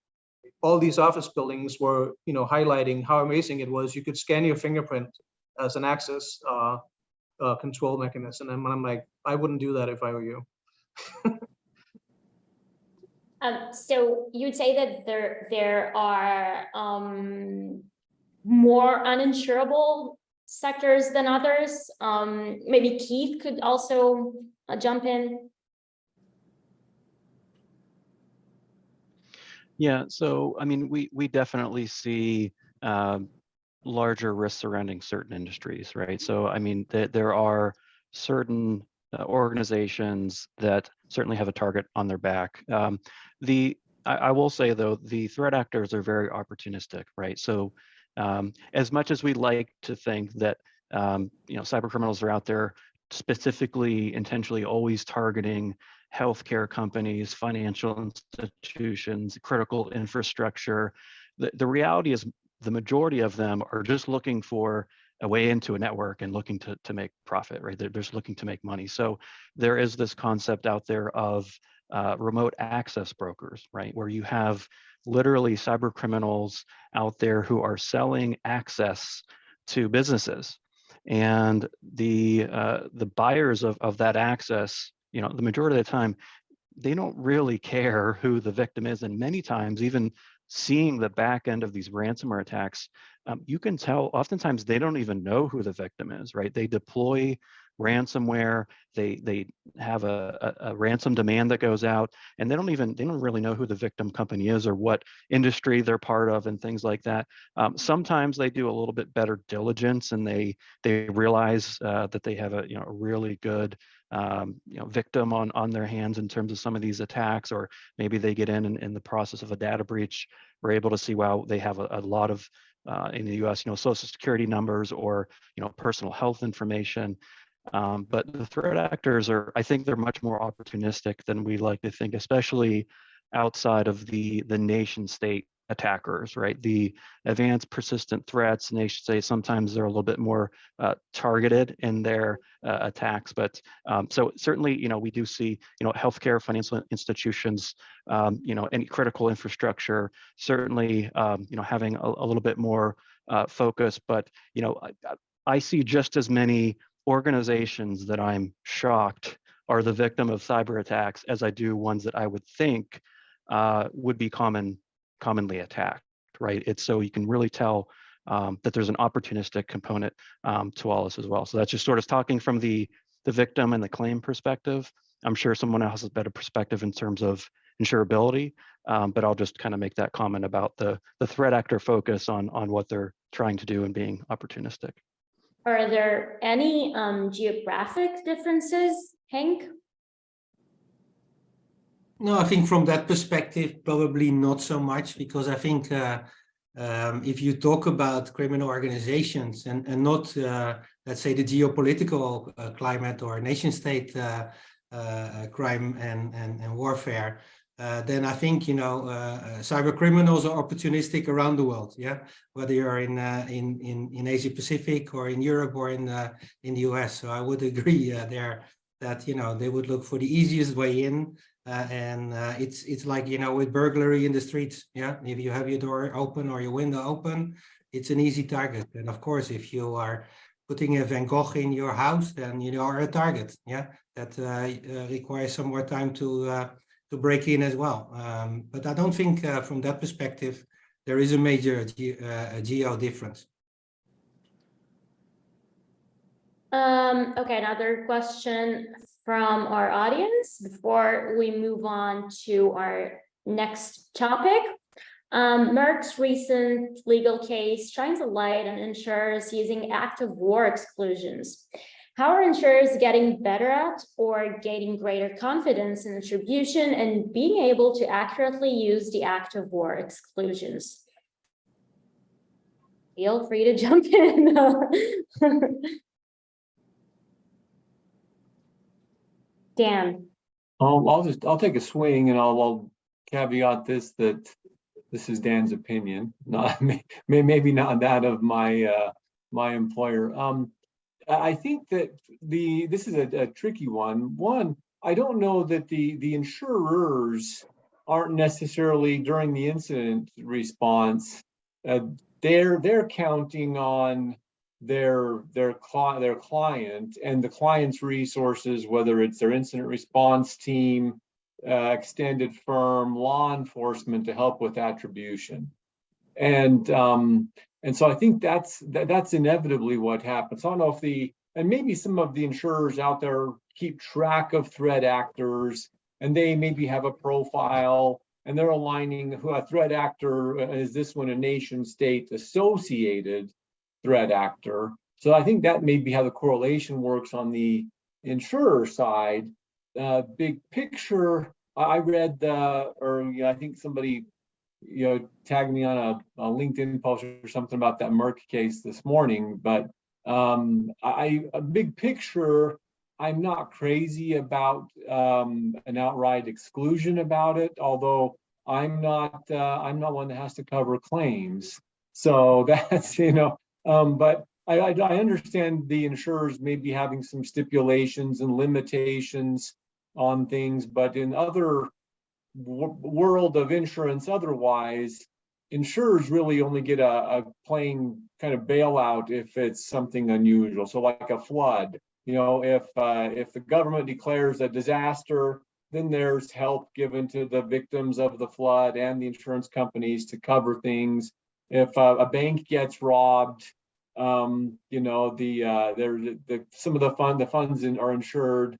all these office buildings were highlighting how amazing it was. You could scan your fingerprint as an access control mechanism, and I'm like, I wouldn't do that if I were you. So you'd say that there are more uninsurable sectors than others. Maybe Keith could also jump in. Yeah, so I mean, we definitely see larger risks surrounding certain industries, right? So I mean, there are certain organizations that certainly have a target on their back. I will say though, the threat actors are very opportunistic, right? So as much as we like to think that cyber criminals are out there specifically, intentionally always targeting healthcare companies, financial institutions, critical infrastructure, the reality is the majority of them are just looking for a way into a network and looking to make profit, right? They're just looking to make money. So there is this concept out there of remote access brokers, right? Where you have literally cyber criminals out there who are selling access to businesses. And the buyers of that access, the majority of the time, they don't really care who the victim is. And many times, even seeing the back end of these ransomware attacks, you can tell oftentimes they don't even know who the victim is, right? They deploy ransomware, they have a ransom demand that goes out, and they don't really know who the victim company is or what industry they're part of and things like that. Sometimes they do a little bit better diligence and they realize that they have a really good victim on their hands in terms of some of these attacks, or maybe they get in the process of a data breach. We're able to see, wow, they have a lot of in the US, social security numbers or personal health information. But the threat actors I think they're much more opportunistic than we like to think, especially outside of the nation state attackers, right? The advanced persistent threats, nation state, sometimes they're a little bit more targeted in their attacks. But so certainly, we do see, healthcare, financial institutions, any critical infrastructure, certainly, having a little bit more focus. But, I see just as many organizations that I'm shocked are the victim of cyber attacks as I do ones that I would think would be commonly attacked, right? It's so you can really tell that there's an opportunistic component to all this as well. So that's just sort of talking from the the victim and the claim perspective. I'm sure someone else has a better perspective in terms of insurability, but I'll just kind of make that comment about the threat actor focus on what they're trying to do and being opportunistic. Are there any geographic differences, Hank? No, I think from that perspective, probably not so much, because I think if you talk about criminal organizations and not, let's say, the geopolitical climate or nation-state crime and warfare, then I think, you know, cyber criminals are opportunistic around the world. Yeah, whether you're in Asia Pacific or in Europe or in the US. So I would agree there that, you know, they would look for the easiest way in. It's like, you know, with burglary in the streets. Yeah, if you have your door open or your window open, it's an easy target. And of course, if you are putting a Van Gogh in your house, then you are a target. Yeah, that requires some more time to break in as well. But I don't think from that perspective there is a major geo difference. Okay, another question from our audience before we move on to our next topic. Merck's recent legal case shines a light on insurers using active war exclusions. How are insurers getting better at or gaining greater confidence in attribution and being able to accurately use the active war exclusions? Feel free to jump in. Dan. I'll take a swing, and I'll caveat this, that this is Dan's opinion, not maybe not that of my my employer. I think that this is a tricky one. One, I don't know that the insurers aren't necessarily during the incident response. They're counting on their client and the client's resources, whether it's their incident response team, extended firm, law enforcement, to help with attribution. And so I think that's inevitably what happens. I don't know if and maybe some of the insurers out there keep track of threat actors, and they maybe have a profile, and they're aligning who a threat actor is. This one a nation state associated threat actor. So I think that may be how the correlation works on the insurer side. Big picture, I read I think somebody tagged me on a LinkedIn post or something about that Merck case this morning. But a big picture, I'm not crazy about an outright exclusion about it, although I'm not one that has to cover claims. So that's, but I understand the insurers may be having some stipulations and limitations on things, but in other world of insurance otherwise, insurers really only get a plain kind of bailout if it's something unusual. So like a flood, if the government declares a disaster, then there's help given to the victims of the flood and the insurance companies to cover things. If a bank gets robbed, some of the funds are insured,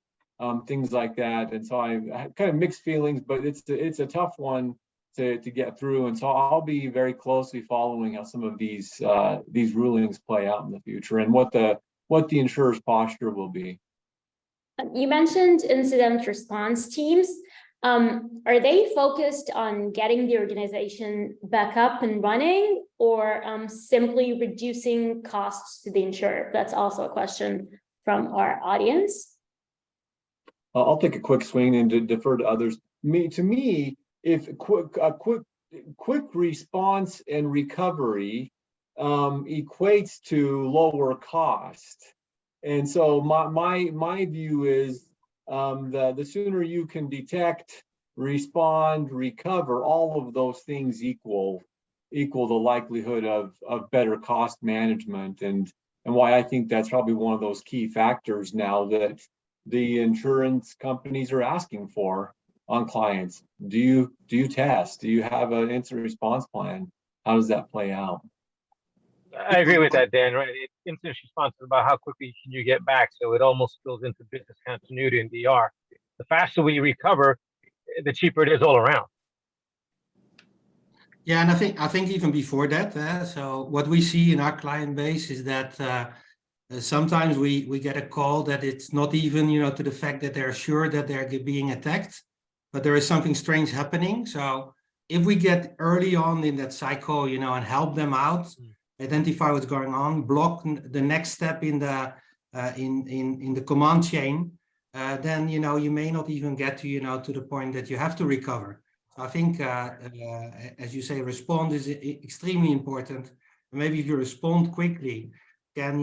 things like that. And so I kind of mixed feelings, but it's a tough one to get through. And so I'll be very closely following how some of these rulings play out in the future and what the insurer's posture will be. You mentioned incident response teams. Are they focused on getting the organization back up and running, or simply reducing costs to the insurer? That's also a question from our audience. I'll take a quick swing and defer to others. To me, if quick response and recovery equates to lower cost, and so my view is the sooner you can detect, respond, recover, all of those things equal the likelihood of better cost management, and why I think that's probably one of those key factors now that the insurance companies are asking for on clients. Do you test? Do you have an incident response plan? How does that play out? I agree with that, Dan. Right? incident response is about how quickly can you get back. So it almost spills into business continuity and DR. The faster we recover, the cheaper it is all around. Yeah, and I think even before that, so what we see in our client base is that sometimes we get a call that it's not even, to the fact that they're sure that they're being attacked, but there is something strange happening. So if we get early on in that cycle, and help them out, identify what's going on, block the next step in the command chain, then you may not even get to the point that you have to recover. So I think, as you say, respond is extremely important. Maybe if you respond quickly, can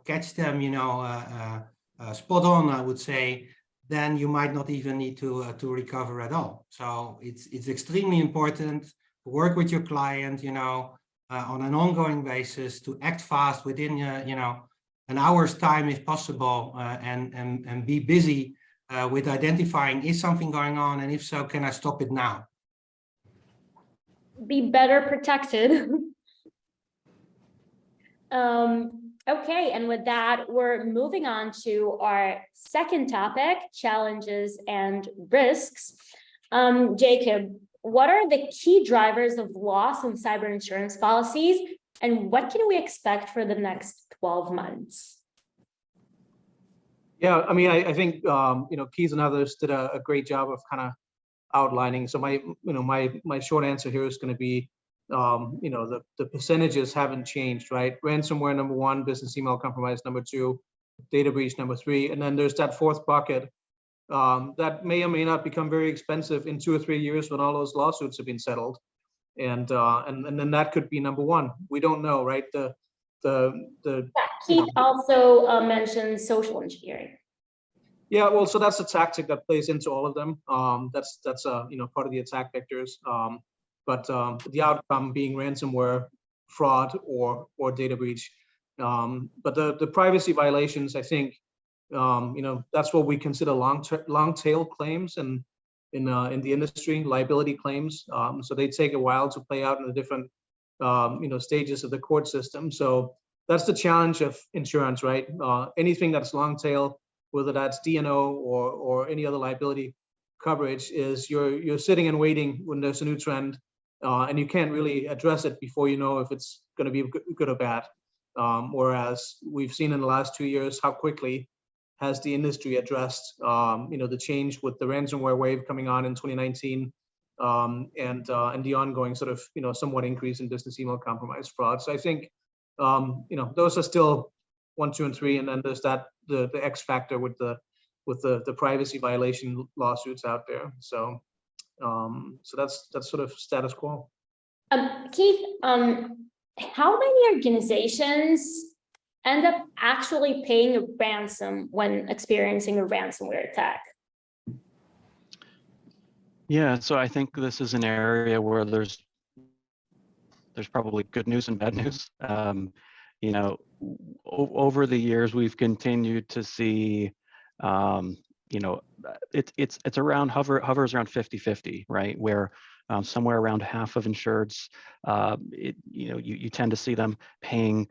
catch them spot on, I would say, then you might not even need to recover at all. So it's extremely important to work with your client, on an ongoing basis, to act fast within an hour's time if possible, and be busy with identifying, is something going on, and if so, can I stop it now? Be better protected. Okay, and with that, we're moving on to our second topic, challenges and risks. Jacob, what are the key drivers of loss in cyber insurance policies, and what can we expect for the next 12 months? Yeah, I mean, I think Keys and others did a great job of kind of outlining. So my short answer here is going to be, the percentages haven't changed, right? Ransomware number 1, business email compromise number 2, data breach number 3, and then there's that fourth bucket that may or may not become very expensive in 2 or 3 years when all those lawsuits have been settled, and then that could be number 1. We don't know, right? Keith also mentioned social engineering. Yeah, well, so that's a tactic that plays into all of them. That's part of the attack vectors. But the outcome being ransomware, fraud, or data breach. But the privacy violations, I think, that's what we consider long tail claims in the industry, liability claims. So they take a while to play out in the different stages of the court system. So that's the challenge of insurance, right? Anything that's long tail, whether that's D&O or any other liability coverage, is you're sitting and waiting when there's a new trend, and you can't really address it before you know if it's going to be good or bad. Whereas we've seen in the last 2 years how quickly has the industry addressed the change with the ransomware wave coming on in 2019, and the ongoing sort of somewhat increase in business email compromise fraud. So I think those are still 1, 2, and 3, and then there's the X factor with the privacy violation lawsuits out there. So that's sort of status quo. Keith, how many organizations end up actually paying a ransom when experiencing a ransomware attack? Yeah, so I think this is an area where there's probably good news and bad news. Over the years, we've continued to see, it's around hovers around 50-50, right? Where somewhere around half of insureds, you tend to see them paying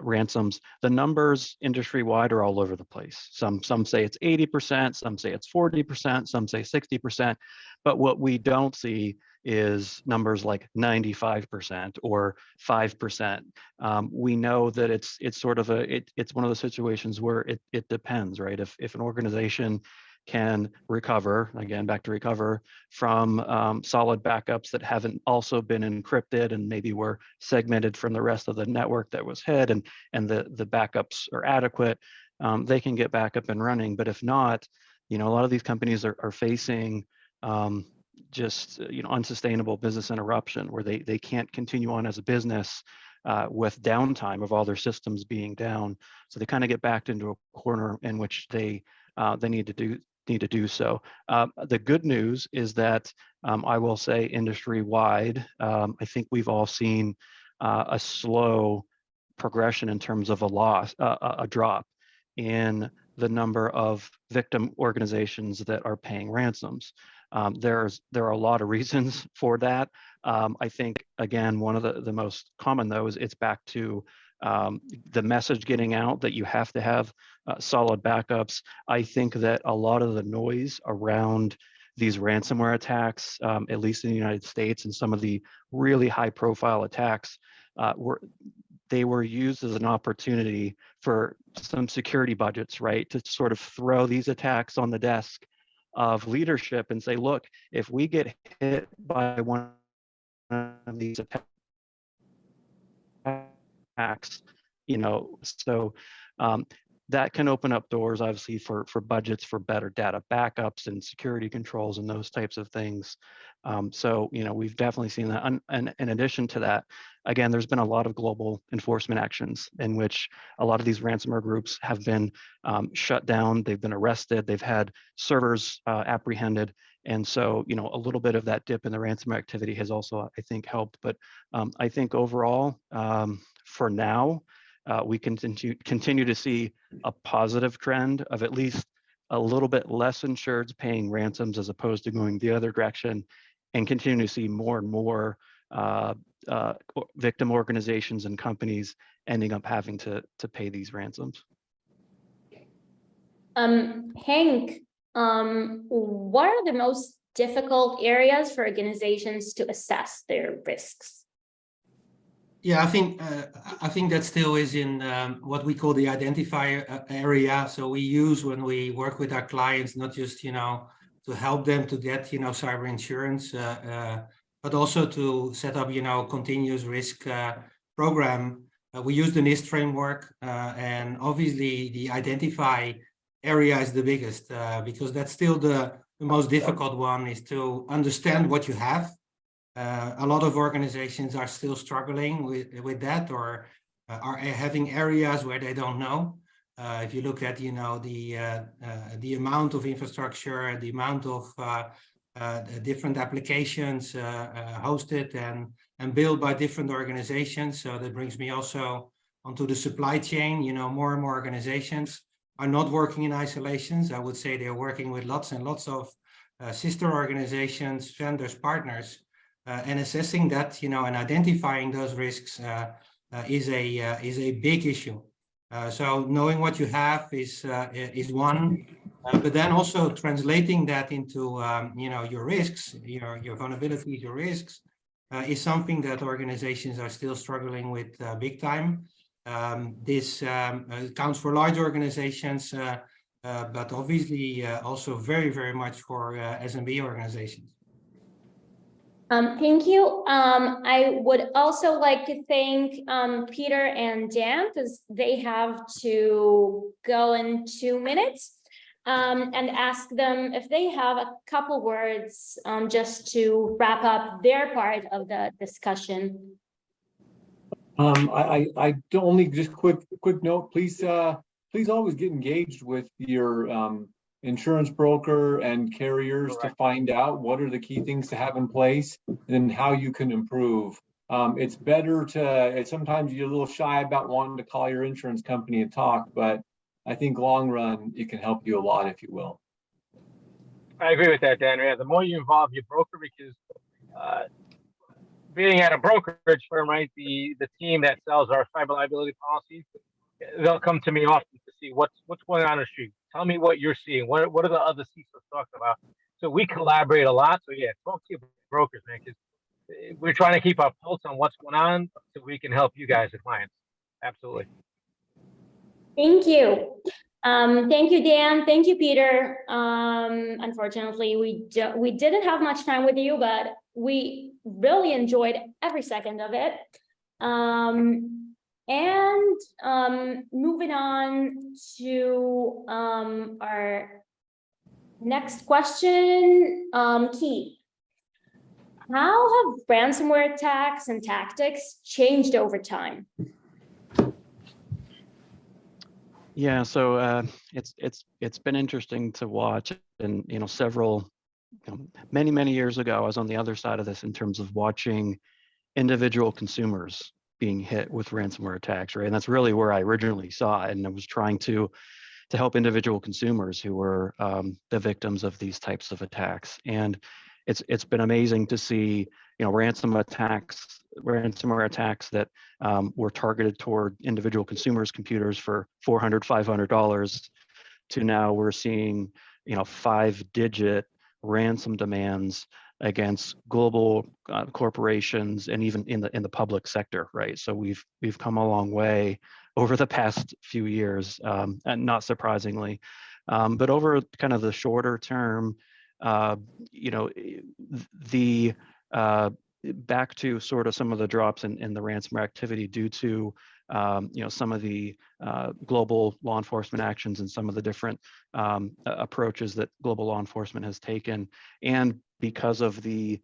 ransoms. The numbers industry-wide are all over the place. Some say it's 80%, some say it's 40%, some say 60%. But what we don't see is numbers like 95% or 5%. We know that it's sort of it's one of those situations where it depends, right? If an organization can recover, again, back to recover, from solid backups that haven't also been encrypted and maybe were segmented from the rest of the network that was hit, and the backups are adequate, they can get back up and running. But if not, a lot of these companies are facing just unsustainable business interruption, where they can't continue on as a business with downtime of all their systems being down. So they kind of get backed into a corner in which they need to do so. The good news is that I will say industry-wide, I think we've all seen a slow progression in terms of a drop in the number of victim organizations that are paying ransoms. There are a lot of reasons for that. I think, again, one of the most common, though, is it's back to the message getting out that you have to have solid backups. I think that a lot of the noise around these ransomware attacks, at least in the United States, and some of the really high-profile attacks, they were used as an opportunity for some security budgets, right, to sort of throw these attacks on the desk of leadership and say, look, if we get hit by one of these attacks, so that can open up doors, obviously, for budgets for better data backups and security controls and those types of things. So, we've definitely seen that. And in addition to that, again, there's been a lot of global enforcement actions in which a lot of these ransomware groups have been shut down, they've been arrested, they've had servers apprehended. And so, a little bit of that dip in the ransomware activity has also, I think, helped. But I think overall, for now, we continue to see a positive trend of at least a little bit less insureds paying ransoms as opposed to going the other direction, and continue to see more and more victim organizations and companies ending up having to pay these ransoms. Hank, what are the most difficult areas for organizations to assess their risks? Yeah, I think that still is in what we call the identifier area. So we use, when we work with our clients, not just to help them to get cyber insurance, but also to set up continuous risk program. We use the NIST framework, and obviously the identify area is the biggest because that's still the most difficult one, is to understand what you have. A lot of organizations are still struggling with that, or are having areas where they don't know. If you look at the amount of infrastructure, the amount of different applications hosted and built by different organizations. So that brings me also onto the supply chain. More and more organizations are not working in isolations. I would say they're working with lots and lots of sister organizations, vendors, partners. And assessing that, and identifying those risks is a big issue. So knowing what you have is one, but then also translating that into your risks, your vulnerabilities, your risks, is something that organizations are still struggling with big time. This counts for large organizations, but obviously also very, very much for SMB organizations. Thank you. I would also like to thank Peter and Dan, because they have to go in 2 minutes, and ask them if they have a couple words just to wrap up their part of the discussion. I only just quick note, please always get engaged with your insurance broker and carriers to find out what are the key things to have in place and how you can improve. It's better sometimes you're a little shy about wanting to call your insurance company and talk, but I think long run, it can help you a lot, if you will. I agree with that, Dan. Yeah, the more you involve your broker, because being at a brokerage firm, right, the team that sells our cyber liability policies, they'll come to me often to see what's going on in the street. Tell me what you're seeing. What are the other CISOs talking about? So we collaborate a lot. So yeah, talk to your brokers, man, because we're trying to keep our pulse on what's going on so we can help you guys, the clients. Absolutely. Thank you. Thank you, Dan. Thank you, Peter. Unfortunately, we didn't have much time with you, but we really enjoyed every second of it. And moving on to our next question, Keith. How have ransomware attacks and tactics changed over time? Yeah, so it's been interesting to watch, and many years ago, I was on the other side of this in terms of watching individual consumers being hit with ransomware attacks, right? And that's really where I originally saw it, and I was trying to help individual consumers who were the victims of these types of attacks. And it's been amazing to see, ransomware attacks that were targeted toward individual consumers' computers for $400, $500 to now we're seeing, 5-digit ransom demands against global corporations and even in the public sector, right? So we've come a long way over the past few years, and not surprisingly, but over kind of the shorter term, the back to sort of some of the drops in the ransomware activity due to some of the global law enforcement actions and some of the different approaches that global law enforcement has taken, and because of the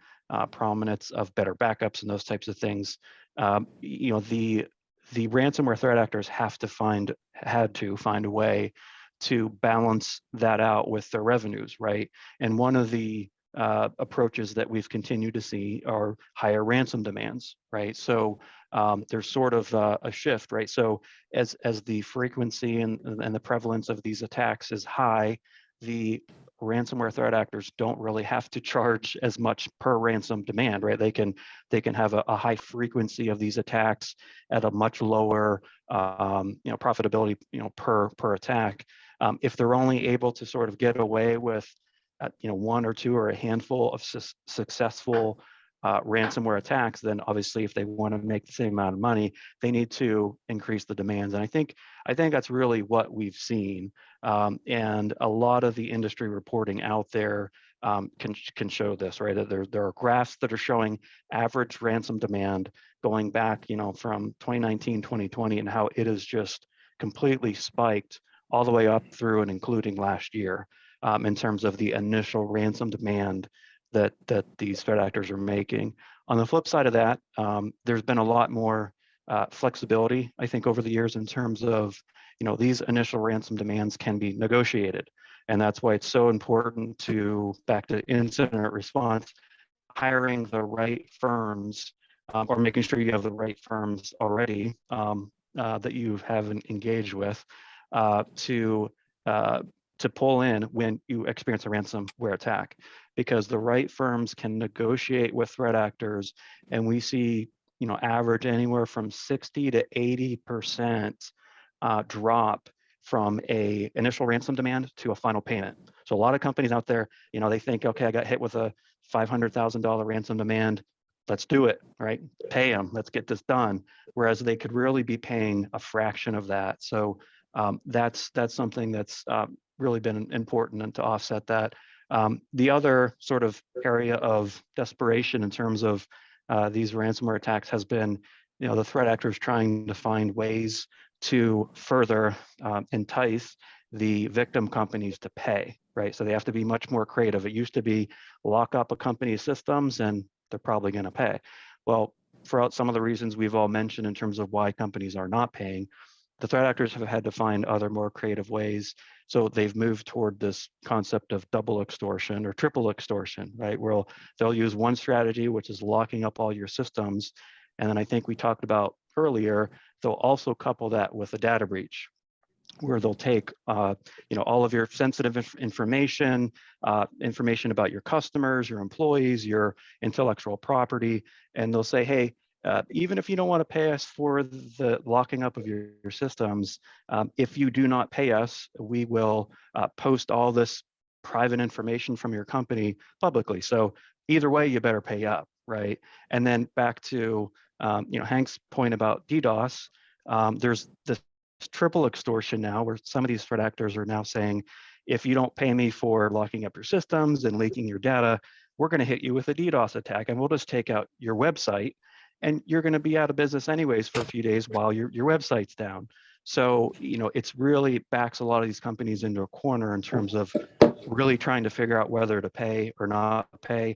prominence of better backups and those types of things, the ransomware threat actors had to find a way to balance that out with their revenues, right? And one of the approaches that we've continued to see are higher ransom demands, right? So there's sort of a shift, right? So as the frequency and the prevalence of these attacks is high, the ransomware threat actors don't really have to charge as much per ransom demand, right? They can have a high frequency of these attacks at a much lower profitability per attack. If they're only able to sort of get away with one or two or a handful of successful ransomware attacks, then obviously if they want to make the same amount of money, they need to increase the demands. And I think that's really what we've seen. And a lot of the industry reporting out there can show this, right? There are graphs that are showing average ransom demand going back, from 2019, 2020, and how it has just completely spiked all the way up through and including last year, in terms of the initial ransom demand that these threat actors are making. On the flip side of that, there's been a lot more flexibility, I think, over the years in terms of, these initial ransom demands can be negotiated. And that's why it's so important to, back to incident response, hiring the right firms, or making sure you have the right firms already that you haven't engaged with to pull in when you experience a ransomware attack, because the right firms can negotiate with threat actors, and we see, average anywhere from 60 to 80% drop from a initial ransom demand to a final payment. So a lot of companies out there, they think, okay, I got hit with a $500,000 ransom demand. Let's do it, right? Pay them. Let's get this done. Whereas they could really be paying a fraction of that. So that's something that's really been important and to offset that. The other sort of area of desperation in terms of these ransomware attacks has been, the threat actors trying to find ways to further entice the victim companies to pay, right? So they have to be much more creative. It used to be lock up a company's systems and they're probably going to pay. Well, for some of the reasons we've all mentioned in terms of why companies are not paying, the threat actors have had to find other more creative ways. So they've moved toward this concept of double extortion or triple extortion, right? Where they'll use one strategy, which is locking up all your systems. And then I think we talked about earlier, they'll also couple that with a data breach, where they'll take all of your sensitive information, information about your customers, your employees, your intellectual property, and they'll say, hey, even if you don't want to pay us for the locking up of your systems, if you do not pay us, we will post all this private information from your company publicly. So either way, you better pay up, right? And then back to Hank's point about DDoS, there's this triple extortion now, where some of these threat actors are now saying, if you don't pay me for locking up your systems and leaking your data, we're going to hit you with a DDoS attack, and we'll just take out your website, and you're going to be out of business anyways for a few days while your website's down. So, it's really backs a lot of these companies into a corner in terms of really trying to figure out whether to pay or not pay.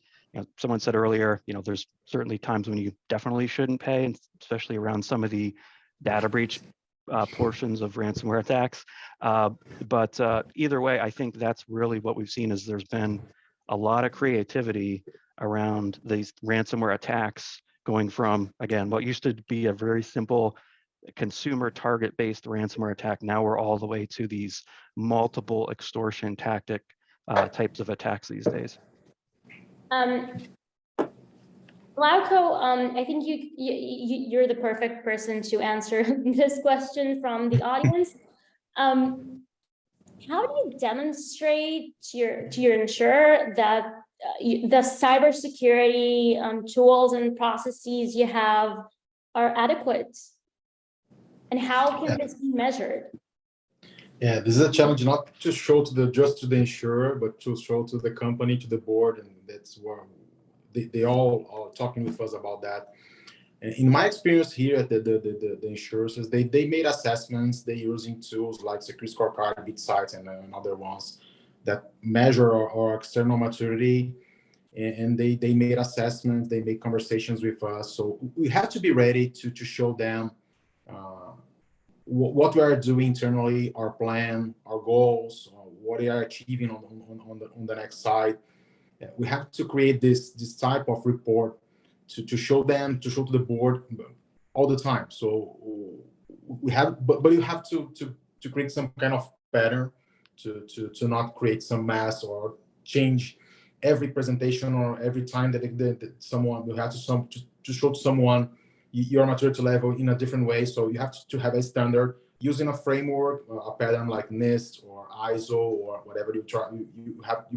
Someone said earlier, there's certainly times when you definitely shouldn't pay, and especially around some of the data breach portions of ransomware attacks. But either way, I think that's really what we've seen is there's been a lot of creativity around these ransomware attacks, going from, again, what used to be a very simple consumer target-based ransomware attack. Now we're all the way to these multiple extortion tactic types of attacks these days. Glauco, I think you're the perfect person to answer this question from the audience. How do you demonstrate to your insurer that the cybersecurity tools and processes you have are adequate? And how can this be measured? Yeah, this is a challenge not to show just to the insurer, but to show to the company, to the board, and that's where they all are talking with us about that. And in my experience here at the insurers, they made assessments. They're using tools like Security Scorecard, BitSights, and other ones that measure our external maturity. And they made assessments. They made conversations with us. So we have to be ready to show them what we are doing internally, our plan, our goals, what we are achieving on the next side. We have to create this type of report to show them, to show to the board all the time. So we have, but you have to create some kind of pattern to not create some mess or change every presentation or every time that someone will have to show to someone your maturity level in a different way. So you have to have a standard using a framework, a pattern like NIST or ISO or whatever you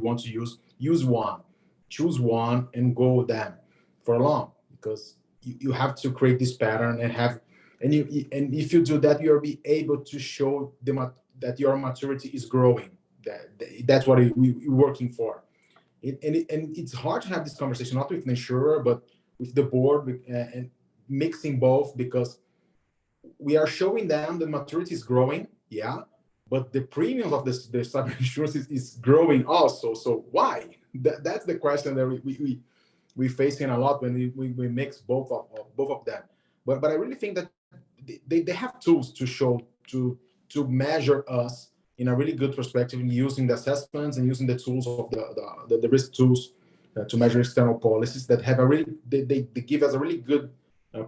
want to use. Use one, choose one, and go with them for long, because you have to create this pattern and if you do that, you'll be able to show them that your maturity is growing. That's what we're working for. And it's hard to have this conversation not with the insurer but with the board, and mixing both, because we are showing them the maturity is growing, yeah, but the premiums of the cyber insurance is growing also. So why? That's the question that we're facing a lot when we mix both of them. But I really think that they have tools to show to measure us in a really good perspective, using the assessments and using the tools of the risk tools to measure external policies that have they give us a really good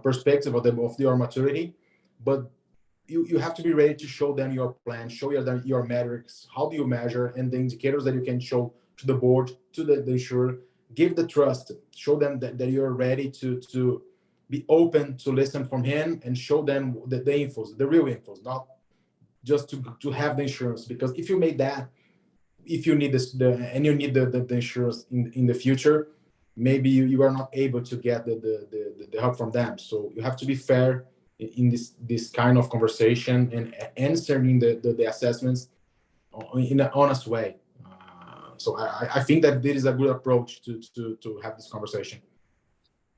perspective of your maturity. But you have to be ready to show them your plan, show your metrics, how do you measure, and the indicators that you can show to the board, to the insurer. Give the trust, show them that you're ready to be open to listen from him, and show them the infos, the real infos, not just to have the insurance. Because if you made that, if you need and you need the insurance in the future, maybe you are not able to get the help from them. So you have to be fair in this kind of conversation and answering the assessments in an honest way. So I think that there is a good approach to have this conversation.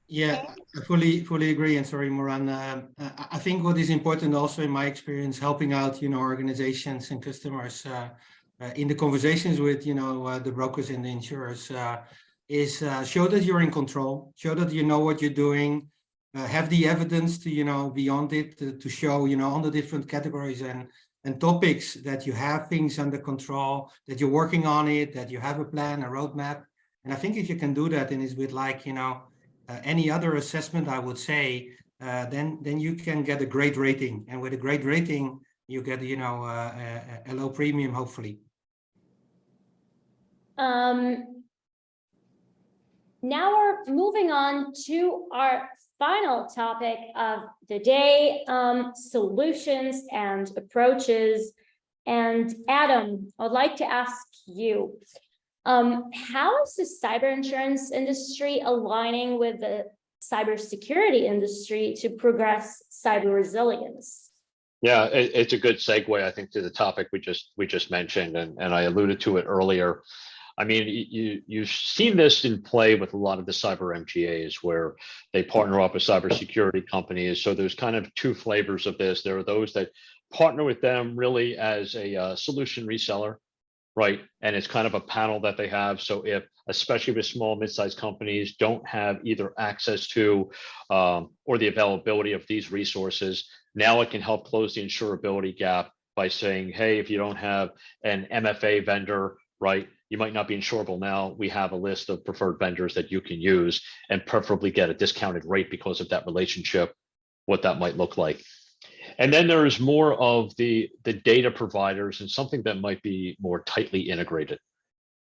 Yeah, I fully agree. And sorry, Moran. I think what is important also in my experience, helping out, organizations and customers in the conversations with, the brokers and the insurers, is show that you're in control, show that you know what you're doing, have the evidence to, beyond it, to show, on the different categories and topics that you have things under control, that you're working on it, that you have a plan, a roadmap. And I think if you can do that, and it's with like, any other assessment, I would say, then you can get a great rating. And with a great rating, you get, a low premium, hopefully. Now we're moving on to our final topic of the day, solutions and approaches. And Adam, I'd like to ask you, how is the cyber insurance industry aligning with the cybersecurity industry to progress cyber resilience? Yeah, it's a good segue, I think, to the topic we just mentioned, and I alluded to it earlier. I mean, you've seen this in play with a lot of the cyber MGAs, where they partner up with cybersecurity companies. So there's kind of two flavors of this. There are those that partner with them really as a solution reseller, right? And it's kind of a panel that they have. So if, especially with small, mid-sized companies, don't have either access to or the availability of these resources, now it can help close the insurability gap by saying, hey, if you don't have an MFA vendor, right, you might not be insurable now. We have a list of preferred vendors that you can use, and preferably get a discounted rate because of that relationship, what that might look like. And then there is more of the data providers, and something that might be more tightly integrated,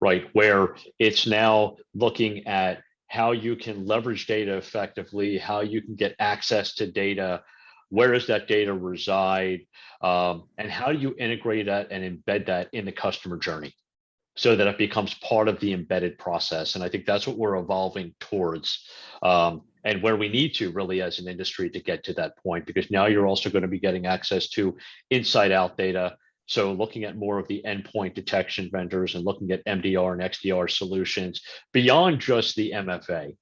right? Where it's now looking at how you can leverage data effectively, how you can get access to data, where does that data reside, and how do you integrate that and embed that in the customer journey so that it becomes part of the embedded process. And I think that's what we're evolving towards, and where we need to really as an industry to get to that point, because now you're also going to be getting access to inside out data. So looking at more of the endpoint detection vendors and looking at MDR and XDR solutions beyond just the MFA.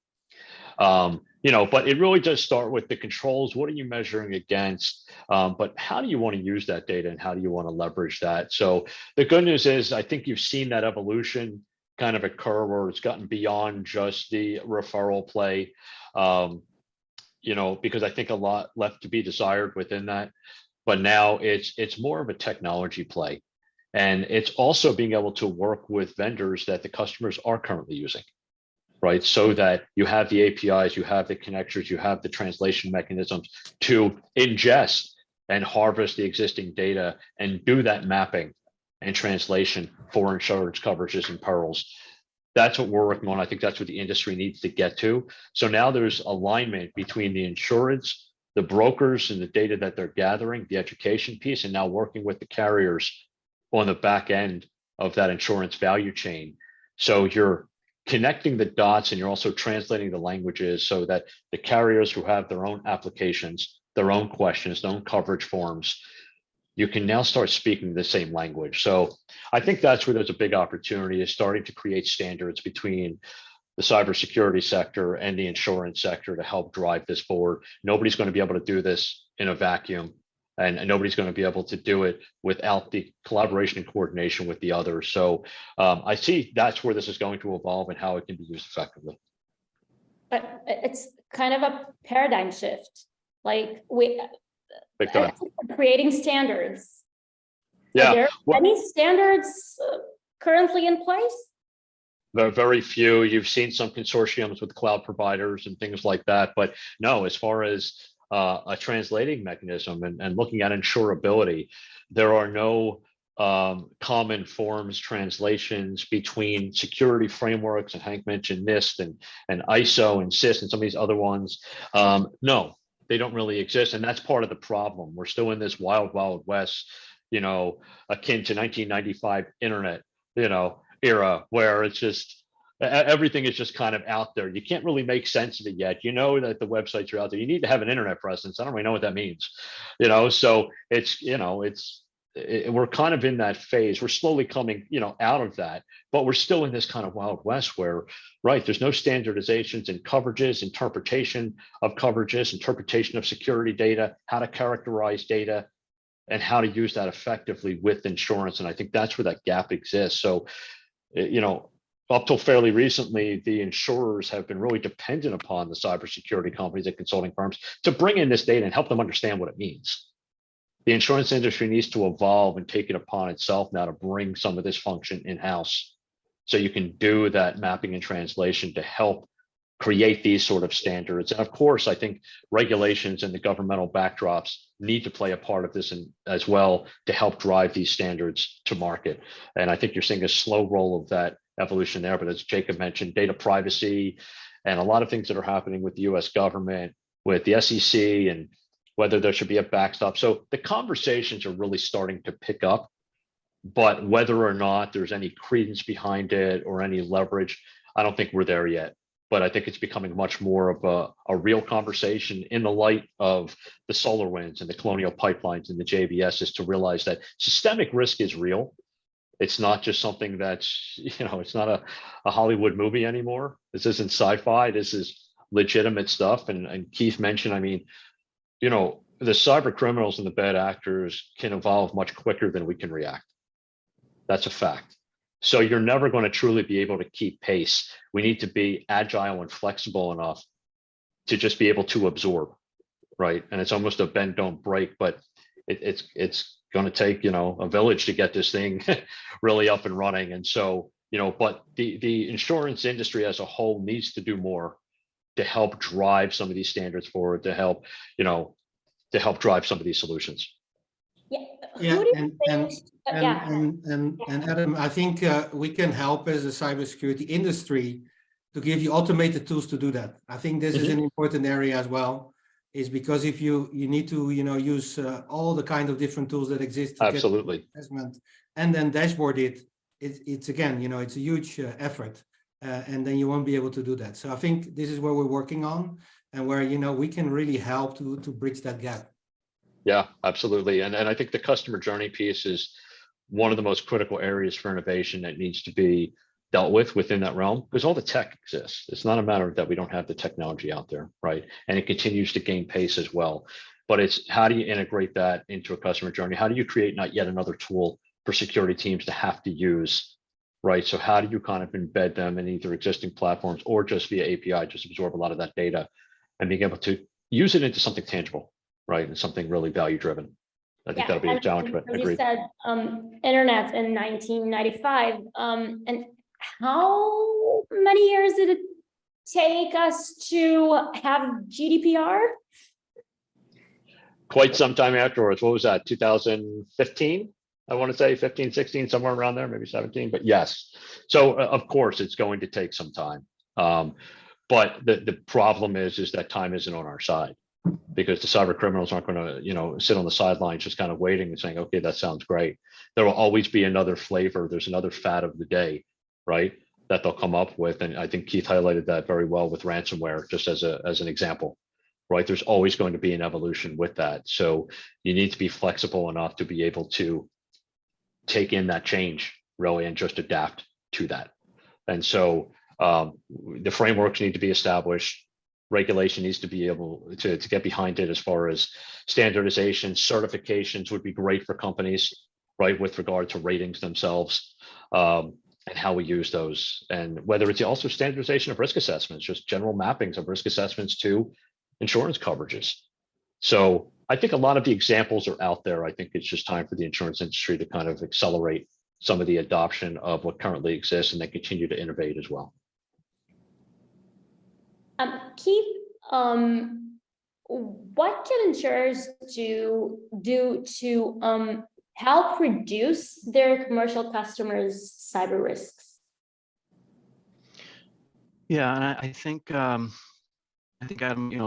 But it really does start with the controls. What are you measuring against? But how do you want to use that data and how do you want to leverage that? So the good news is I think you've seen that evolution kind of occur where it's gotten beyond just the referral play, because I think a lot left to be desired within that. But now it's more of a technology play. And it's also being able to work with vendors that the customers are currently using, right? So that you have the APIs, you have the connectors, you have the translation mechanisms to ingest and harvest the existing data and do that mapping and translation for insurance coverages and perils. That's what we're working on. I think that's what the industry needs to get to. So now there's alignment between the insurance, the brokers and the data that they're gathering, the education piece, and now working with the carriers on the back end of that insurance value chain. So you're connecting the dots and you're also translating the languages so that the carriers who have their own applications, their own questions, their own coverage forms, you can now start speaking the same language. So I think that's where there's a big opportunity, is starting to create standards between the cybersecurity sector and the insurance sector to help drive this forward. Nobody's going to be able to do this in a vacuum, and nobody's going to be able to do it without the collaboration and coordination with the others. So I see that's where this is going to evolve and how it can be used effectively. But it's kind of a paradigm shift. Like Big time. Creating standards. Yeah. Are there any standards currently in place? There are very few. You've seen some consortiums with cloud providers and things like that, but no, as far as a translating mechanism and looking at insurability, there are no common forms translations between security frameworks, and Hank mentioned NIST and ISO and CISO and some of these other ones. No, they don't really exist, and that's part of the problem. We're still in this wild, wild west, akin to 1995 internet, era, where it's just everything is just kind of out there. You can't really make sense of it yet. You know that the websites are out there. You need to have an internet presence. I don't really know what that means, so we're kind of in that phase. We're slowly coming, out of that, but we're still in this kind of wild west where, right, there's no standardizations in coverages, interpretation of coverages, interpretation of security data, how to characterize data, and how to use that effectively with insurance. And I think that's where that gap exists. So, up till fairly recently, the insurers have been really dependent upon the cybersecurity companies and consulting firms to bring in this data and help them understand what it means. The insurance industry needs to evolve and take it upon itself now to bring some of this function in-house, so you can do that mapping and translation to help create these sort of standards. And of course, I think regulations and the governmental backdrops need to play a part of this as well to help drive these standards to market. And I think you're seeing a slow roll of that evolution there, but as Jacob mentioned, data privacy and a lot of things that are happening with the US government, with the SEC, and whether there should be a backstop. So the conversations are really starting to pick up, but whether or not there's any credence behind it or any leverage, I don't think we're there yet. But I think it's becoming much more of a real conversation in the light of the SolarWinds and the Colonial Pipelines and the JBSs, to realize that systemic risk is real. It's not just something that's, it's not a Hollywood movie anymore. This isn't sci-fi. This is legitimate stuff. And Keith mentioned, the cyber criminals and the bad actors can evolve much quicker than we can react. That's a fact. So you're never going to truly be able to keep pace. We need to be agile and flexible enough to just be able to absorb, right? And it's almost a bend, don't break, but it's going to take, a village to get this thing really up and running. And so, but the insurance industry as a whole needs to do more to help drive some of these standards forward, to help drive some of these solutions. Yeah, Who do you and think? Yeah. and Adam, I think we can help as a cybersecurity industry to give you automated tools to do that. I think this is an important area as well, is because if you need to use all the kind of different tools that exist to Absolutely. get assessment and then dashboard it's again it's a huge effort, and then you won't be able to do that. So I think this is where we're working on, and where we can really help to bridge that gap. Yeah, absolutely. And I think the customer journey piece is one of the most critical areas for innovation that needs to be dealt with within that realm, because all the tech exists. It's not a matter that we don't have the technology out there, right? And it continues to gain pace as well. But it's how do you integrate that into a customer journey? How do you create not yet another tool for security teams to have to use, right? So how do you kind of embed them in either existing platforms or just via API, just absorb a lot of that data and being able to use it into something tangible, right? And something really value driven. I think that'll be a challenge, but as you agreed. said, internet in 1995, and how many years did it take us to have GDPR? Quite some time afterwards. What was that? 2015? I want to say 15, 16, somewhere around there, maybe 17, but yes. So of course it's going to take some time. But the problem is that time isn't on our side, because the cyber criminals aren't going to, sit on the sidelines just kind of waiting and saying, okay, that sounds great. There will always be another flavor. There's another fad of the day, right, that they'll come up with. And I think Keith highlighted that very well with ransomware, just as an example, right? There's always going to be an evolution with that. So you need to be flexible enough to be able to take in that change really and just adapt to that. And so the frameworks need to be established. Regulation needs to be able to get behind it, as far as standardization. Certifications would be great for companies, right, with regard to ratings themselves, and how we use those. And whether it's also standardization of risk assessments, just general mappings of risk assessments to insurance coverages. So I think a lot of the examples are out there. I think it's just time for the insurance industry to kind of accelerate some of the adoption of what currently exists, and then continue to innovate as well. Keith, what can insurers do to help reduce their commercial customers' cyber risks? Yeah, and I think Adam,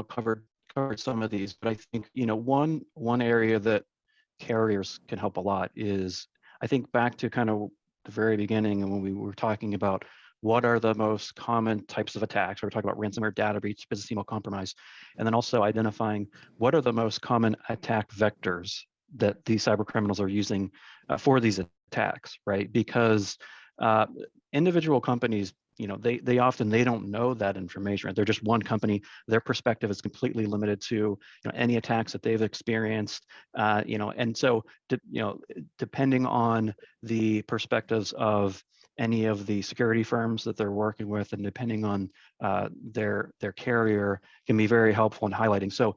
covered some of these, but I think one area that carriers can help a lot is, I think back to kind of the very beginning, and when we were talking about what are the most common types of attacks. We're talking about ransomware, data breach, business email compromise, and then also identifying what are the most common attack vectors that these cyber criminals are using for these attacks, right? Because individual companies, they often don't know that information, right? They're just one company. Their perspective is completely limited to any attacks that they've experienced, and so depending on the perspectives of any of the security firms that they're working with, and depending on their carrier, can be very helpful in highlighting. So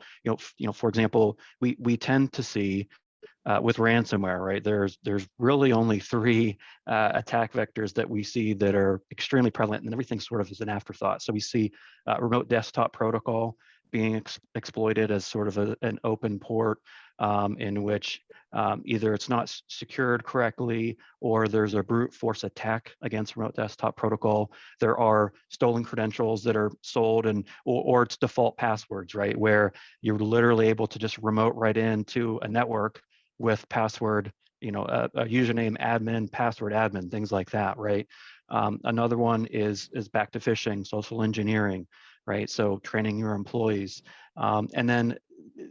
for example, we tend to see with ransomware, right? There's really only 3 attack vectors that we see that are extremely prevalent, and everything sort of is an afterthought. So we see remote desktop protocol being exploited as sort of an open port in which either it's not secured correctly, or there's a brute force attack against remote desktop protocol. There are stolen credentials that are sold, or it's default passwords, right? Where you're literally able to just remote right into a network with password, a username admin, password admin, things like that, right? Another one is back to phishing, social engineering, right? So training your employees. And then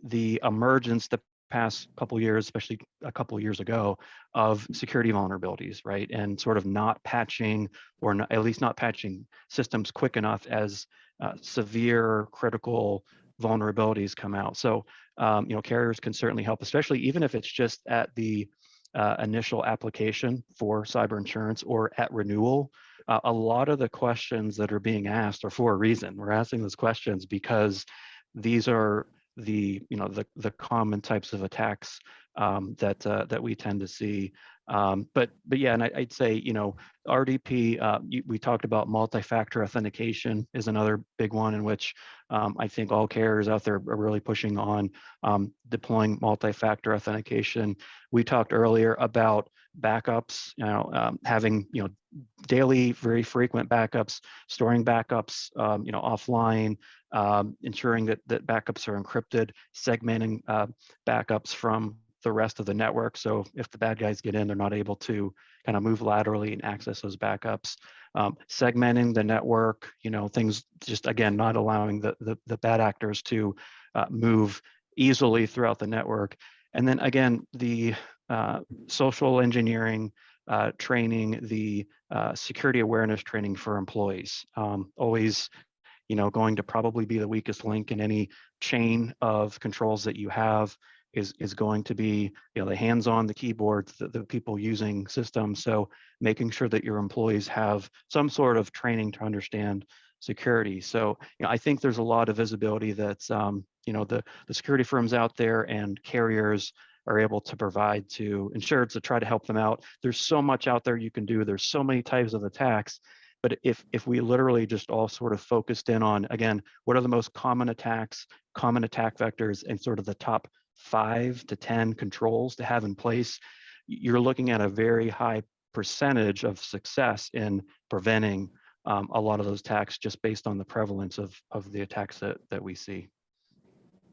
the emergence the past couple years, especially a couple years ago, of security vulnerabilities, right? And sort of not patching, or not, at least not patching systems quick enough as severe critical vulnerabilities come out. So, carriers can certainly help, especially even if it's just at the initial application for cyber insurance or at renewal. A lot of the questions that are being asked are for a reason. We're asking those questions because these are the common types of attacks that we tend to see But yeah, and I'd say, you know, RDP, we talked about multi-factor authentication is another big one in which I think all carriers out there are really pushing on deploying multi-factor authentication. We talked earlier about backups, you know, having, you know, daily, very frequent backups, storing backups, you know, offline, ensuring that backups are encrypted, segmenting backups from the rest of the network. So if the bad guys get in, they're not able to kind of move laterally and access those backups. Segmenting the network, you know, things just, again, not allowing the bad actors to move easily throughout the network. And then again, the social engineering training, the security awareness training for employees. Always, you know, going to probably be the weakest link in any chain of controls that you have is going to be, you know, the hands on the keyboards, the people using systems. So making sure that your employees have some sort of training to understand security. So, you know, I think there's a lot of visibility that's, you know, the security firms out there and carriers are able to provide to insureds to try to help them out. There's so much out there you can do. There's so many types of attacks. But if we literally just all sort of focused in on, again, what are the most common attacks, common attack vectors, and sort of the top 5 to 10 controls to have in place, you're looking at a very high percentage of success in preventing a lot of those attacks just based on the prevalence of the attacks that we see.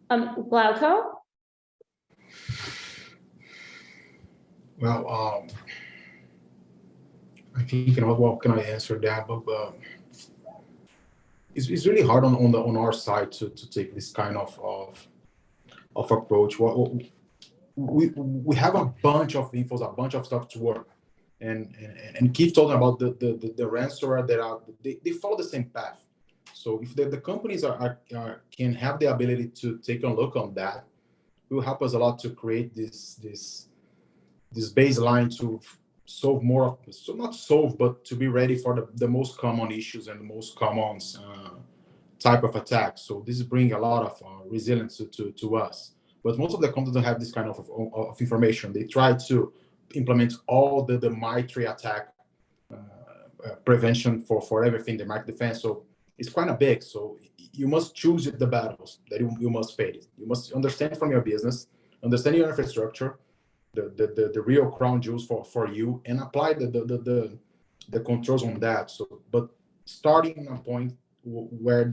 Glauco? Well, I think, you know, what can I answer that? But it's really hard on our side to take this kind of approach. We have a bunch of infos, a bunch of stuff to work, and keep talking about the ransomware that they follow the same path. So if the companies can have the ability to take a look on that, it will help us a lot to create this baseline to solve more, so not solve, but to be ready for the most common issues and the most common type of attacks. So this brings a lot of resilience to us. But most of the companies don't have this kind of information. They try to implement all the MITRE attack prevention for everything, the market defense. So it's kind of big. So you must choose the battles that you must face. You must understand from your business, understand your infrastructure, the real crown jewels for you, and apply the controls on that. So, but starting a point where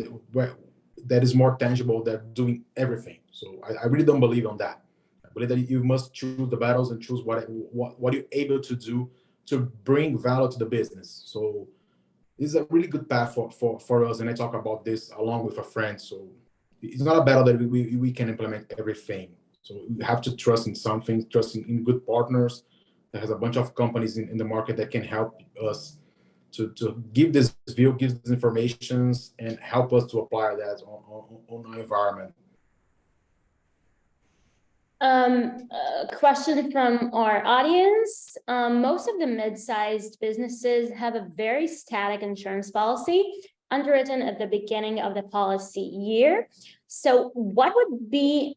that is more tangible than doing everything. So I really don't believe on that. I believe that you must choose the battles and choose what you're able to do to bring value to the business. So this is a really good path for us, and I talk about this along with a friend. So it's not a battle that we can implement everything. So we have to trust in something, trust in good partners. There has a bunch of companies in the market that can help us to give this view, give this information, and help us to apply that on our environment. A question from our audience. Most of the mid-sized businesses have a very static insurance policy underwritten at the beginning of the policy year. So what would be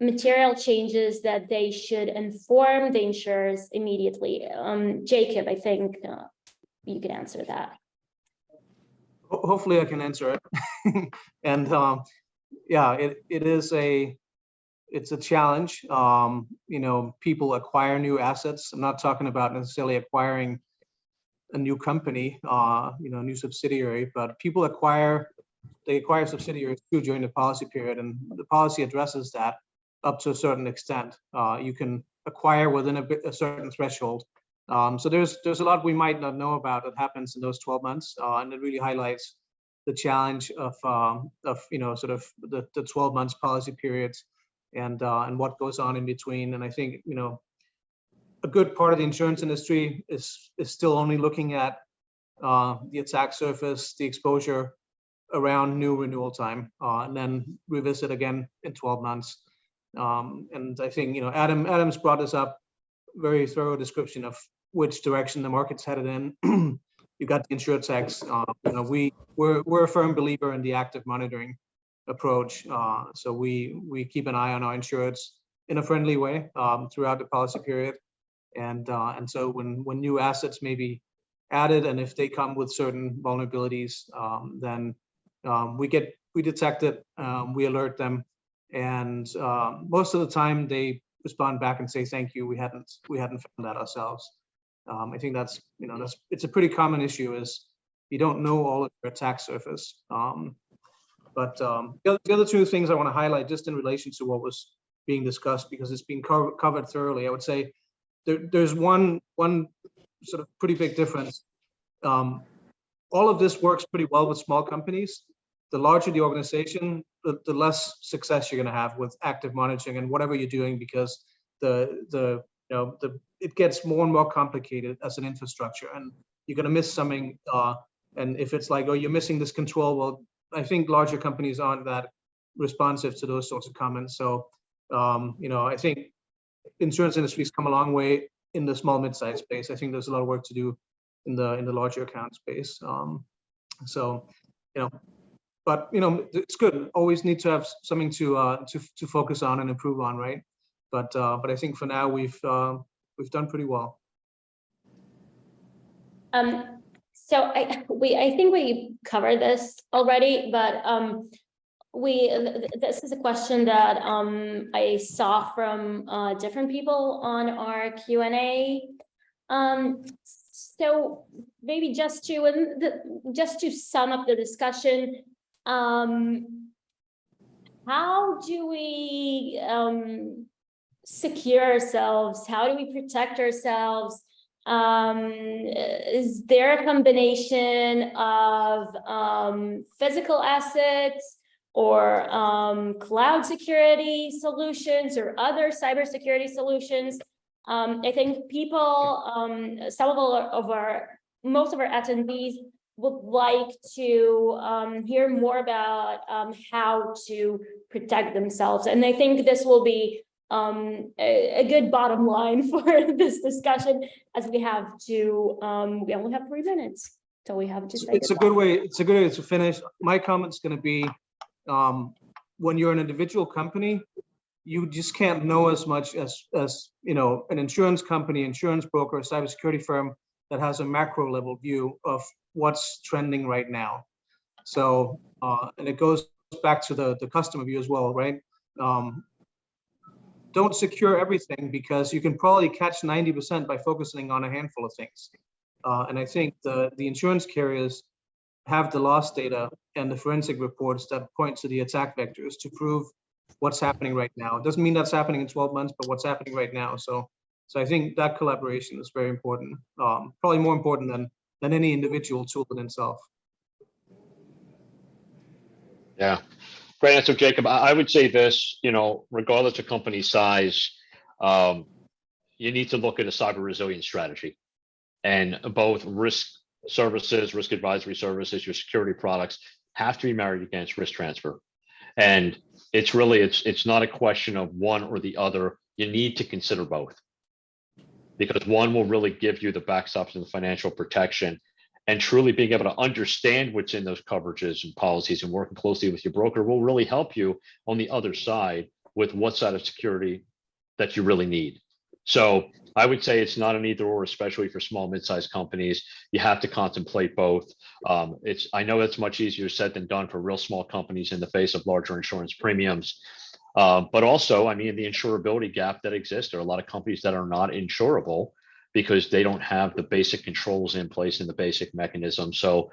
material changes that they should inform the insurers immediately? Jacob, I think you can answer that. Hopefully I can answer it. And yeah, it's a challenge. You know, people acquire new assets. I'm not talking about necessarily acquiring a new company, you know, a new subsidiary, but people acquire subsidiaries too during the policy period, and the policy addresses that up to a certain extent. You can acquire within a certain threshold. So there's a lot we might not know about that happens in those 12 months, and it really highlights the challenge of you know, sort of the 12 months policy periods and what goes on in between. And I think, you know, a good part of the insurance industry is still only looking at the attack surface, the exposure around new renewal time, and then revisit again in 12 months. And I think, you know, Adam's brought us up, very thorough description of which direction the market's headed in. You got the insurtechs. You know, we're a firm believer in the active monitoring approach. So we keep an eye on our insureds in a friendly way throughout the policy period. And so when new assets may be added, and if they come with certain vulnerabilities, then we detect it, we alert them, and most of the time they respond back and say thank you. We hadn't found that ourselves. I think that's it's a pretty common issue, is you don't know all of your attack surface. But the other two things I want to highlight, just in relation to what was being discussed, because it's been covered thoroughly, I would say there's one sort of pretty big difference. All of this works pretty well with small companies. The larger the organization, the less success you're going to have with active monitoring and whatever you're doing, because it gets more and more complicated as an infrastructure, and you're going to miss something. And if it's like, oh, you're missing this control, well, I think larger companies aren't that responsive to those sorts of comments. So, I think insurance industry's come a long way in the small mid-sized space. I think there's a lot of work to do in the larger account space. But it's good. Always need to have something to focus on and improve on, right? But I think for now we've done pretty well. So I think we covered this already, but this is a question that I saw from different people on our Q&A. So maybe just to sum up the discussion, how do we secure ourselves? How do we protect ourselves? Is there a combination of physical assets or cloud security solutions or other cybersecurity solutions? I think people, most of our attendees would like to hear more about how to protect themselves. And I think this will be a good bottom line for this discussion, as we have to, we only have 3 minutes. So we have to say it's a good way to finish. My comment's going to be, when you're an individual company, you just can't know as much as an insurance company, insurance broker, a cybersecurity firm that has a macro level view of what's trending right now. So, and it goes back to the customer view as well, right? Don't secure everything, because you can probably catch 90% by focusing on a handful of things. And I think the insurance carriers have the loss data and the forensic reports that point to the attack vectors to prove what's happening right now. It doesn't mean that's happening in 12 months, but what's happening right now. So I think that collaboration is very important, probably more important than any individual tool in itself. Yeah, great answer, Jacob. I would say this, regardless of company size, you need to look at a cyber resilience strategy, and both risk services, risk advisory services, your security products have to be married against risk transfer. And it's not a question of one or the other. You need to consider both, because one will really give you the backstops and the financial protection, and truly being able to understand what's in those coverages and policies and working closely with your broker will really help you on the other side with what side of security that you really need. So I would say it's not an either or, especially for small, mid-sized companies. You have to contemplate both. I know it's much easier said than done for real small companies in the face of larger insurance premiums. But also, the insurability gap that exists. There are a lot of companies that are not insurable because they don't have the basic controls in place and the basic mechanisms. So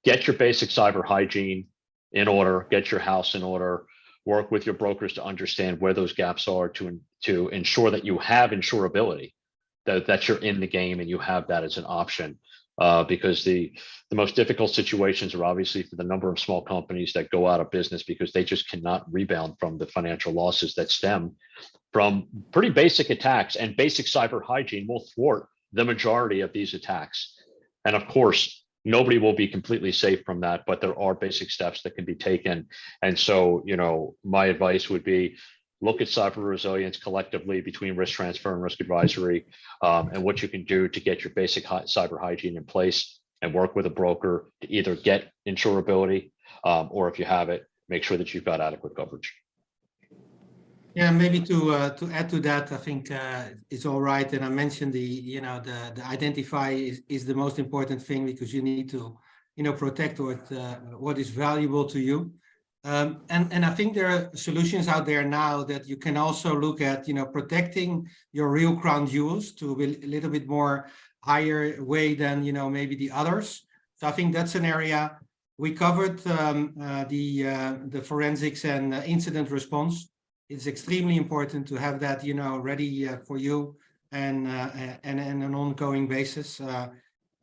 get your basic cyber hygiene in order, get your house in order, work with your brokers to understand where those gaps are to ensure that you have insurability, that you're in the game and you have that as an option. Because the most difficult situations are obviously for the number of small companies that go out of business because they just cannot rebound from the financial losses that stem from pretty basic attacks, and basic cyber hygiene will thwart the majority of these attacks. And of course, nobody will be completely safe from that, but there are basic steps that can be taken. And so, my advice would be, look at cyber resilience collectively between risk transfer and risk advisory, and what you can do to get your basic cyber hygiene in place, and work with a broker to either get insurability, or if you have it, make sure that you've got adequate coverage. Yeah, maybe to add to that, I think it's all right. And I mentioned the identify is the most important thing, because you need to protect what is valuable to you. And I think there are solutions out there now that you can also look at protecting your real crown jewels to a little bit more higher way than maybe the others. So I think that's an area. We covered the forensics and incident response. It's extremely important to have that, ready for you and an ongoing basis.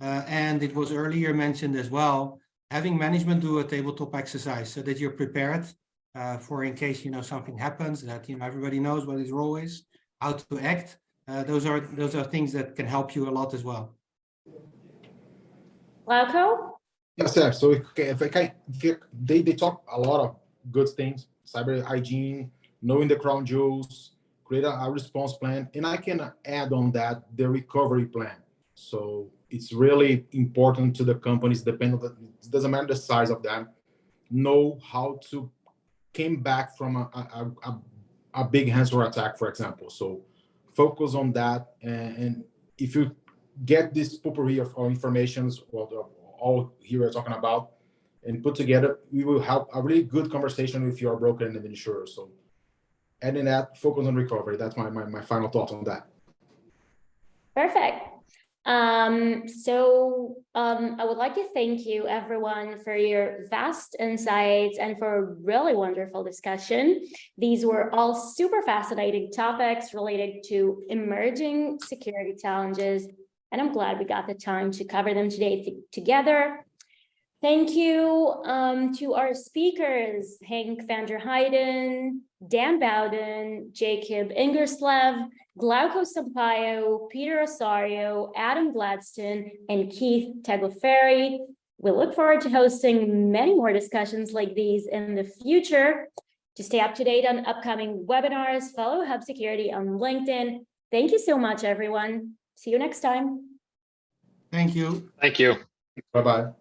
And it was earlier mentioned as well, having management do a tabletop exercise so that you're prepared for in case, something happens, that, everybody knows what his role is, how to act. Those are things that can help you a lot as well. Glauco? Yes, sir. So they talk a lot of good things, cyber hygiene, knowing the crown jewels, create a response plan, and I can add on that the recovery plan. So it's really important to the companies, depending on it doesn't matter the size of them, know how to came back from a big ransomware attack, for example. So focus on that, and if you get this potpourri of informations, all here we're talking about, and put together, we will have a really good conversation with your broker and the insurer. So adding that, focus on recovery. That's my final thoughts on that. Perfect. I would like to thank you everyone for your vast insights and for a really wonderful discussion. These were all super fascinating topics related to emerging security challenges, and I'm glad we got the time to cover them today together. Thank you to our speakers, Henk van der Heijden, Dan Bowden, Jacob Ingerslev, Glauco Sampaio, Peter Osorio, Adam Gladsden, and Keith Tagliaferri. We look forward to hosting many more discussions like these in the future. To stay up to date on upcoming webinars, follow Hub Security on LinkedIn. Thank you so much, everyone. See you next time. Thank you. Thank you. Bye-bye.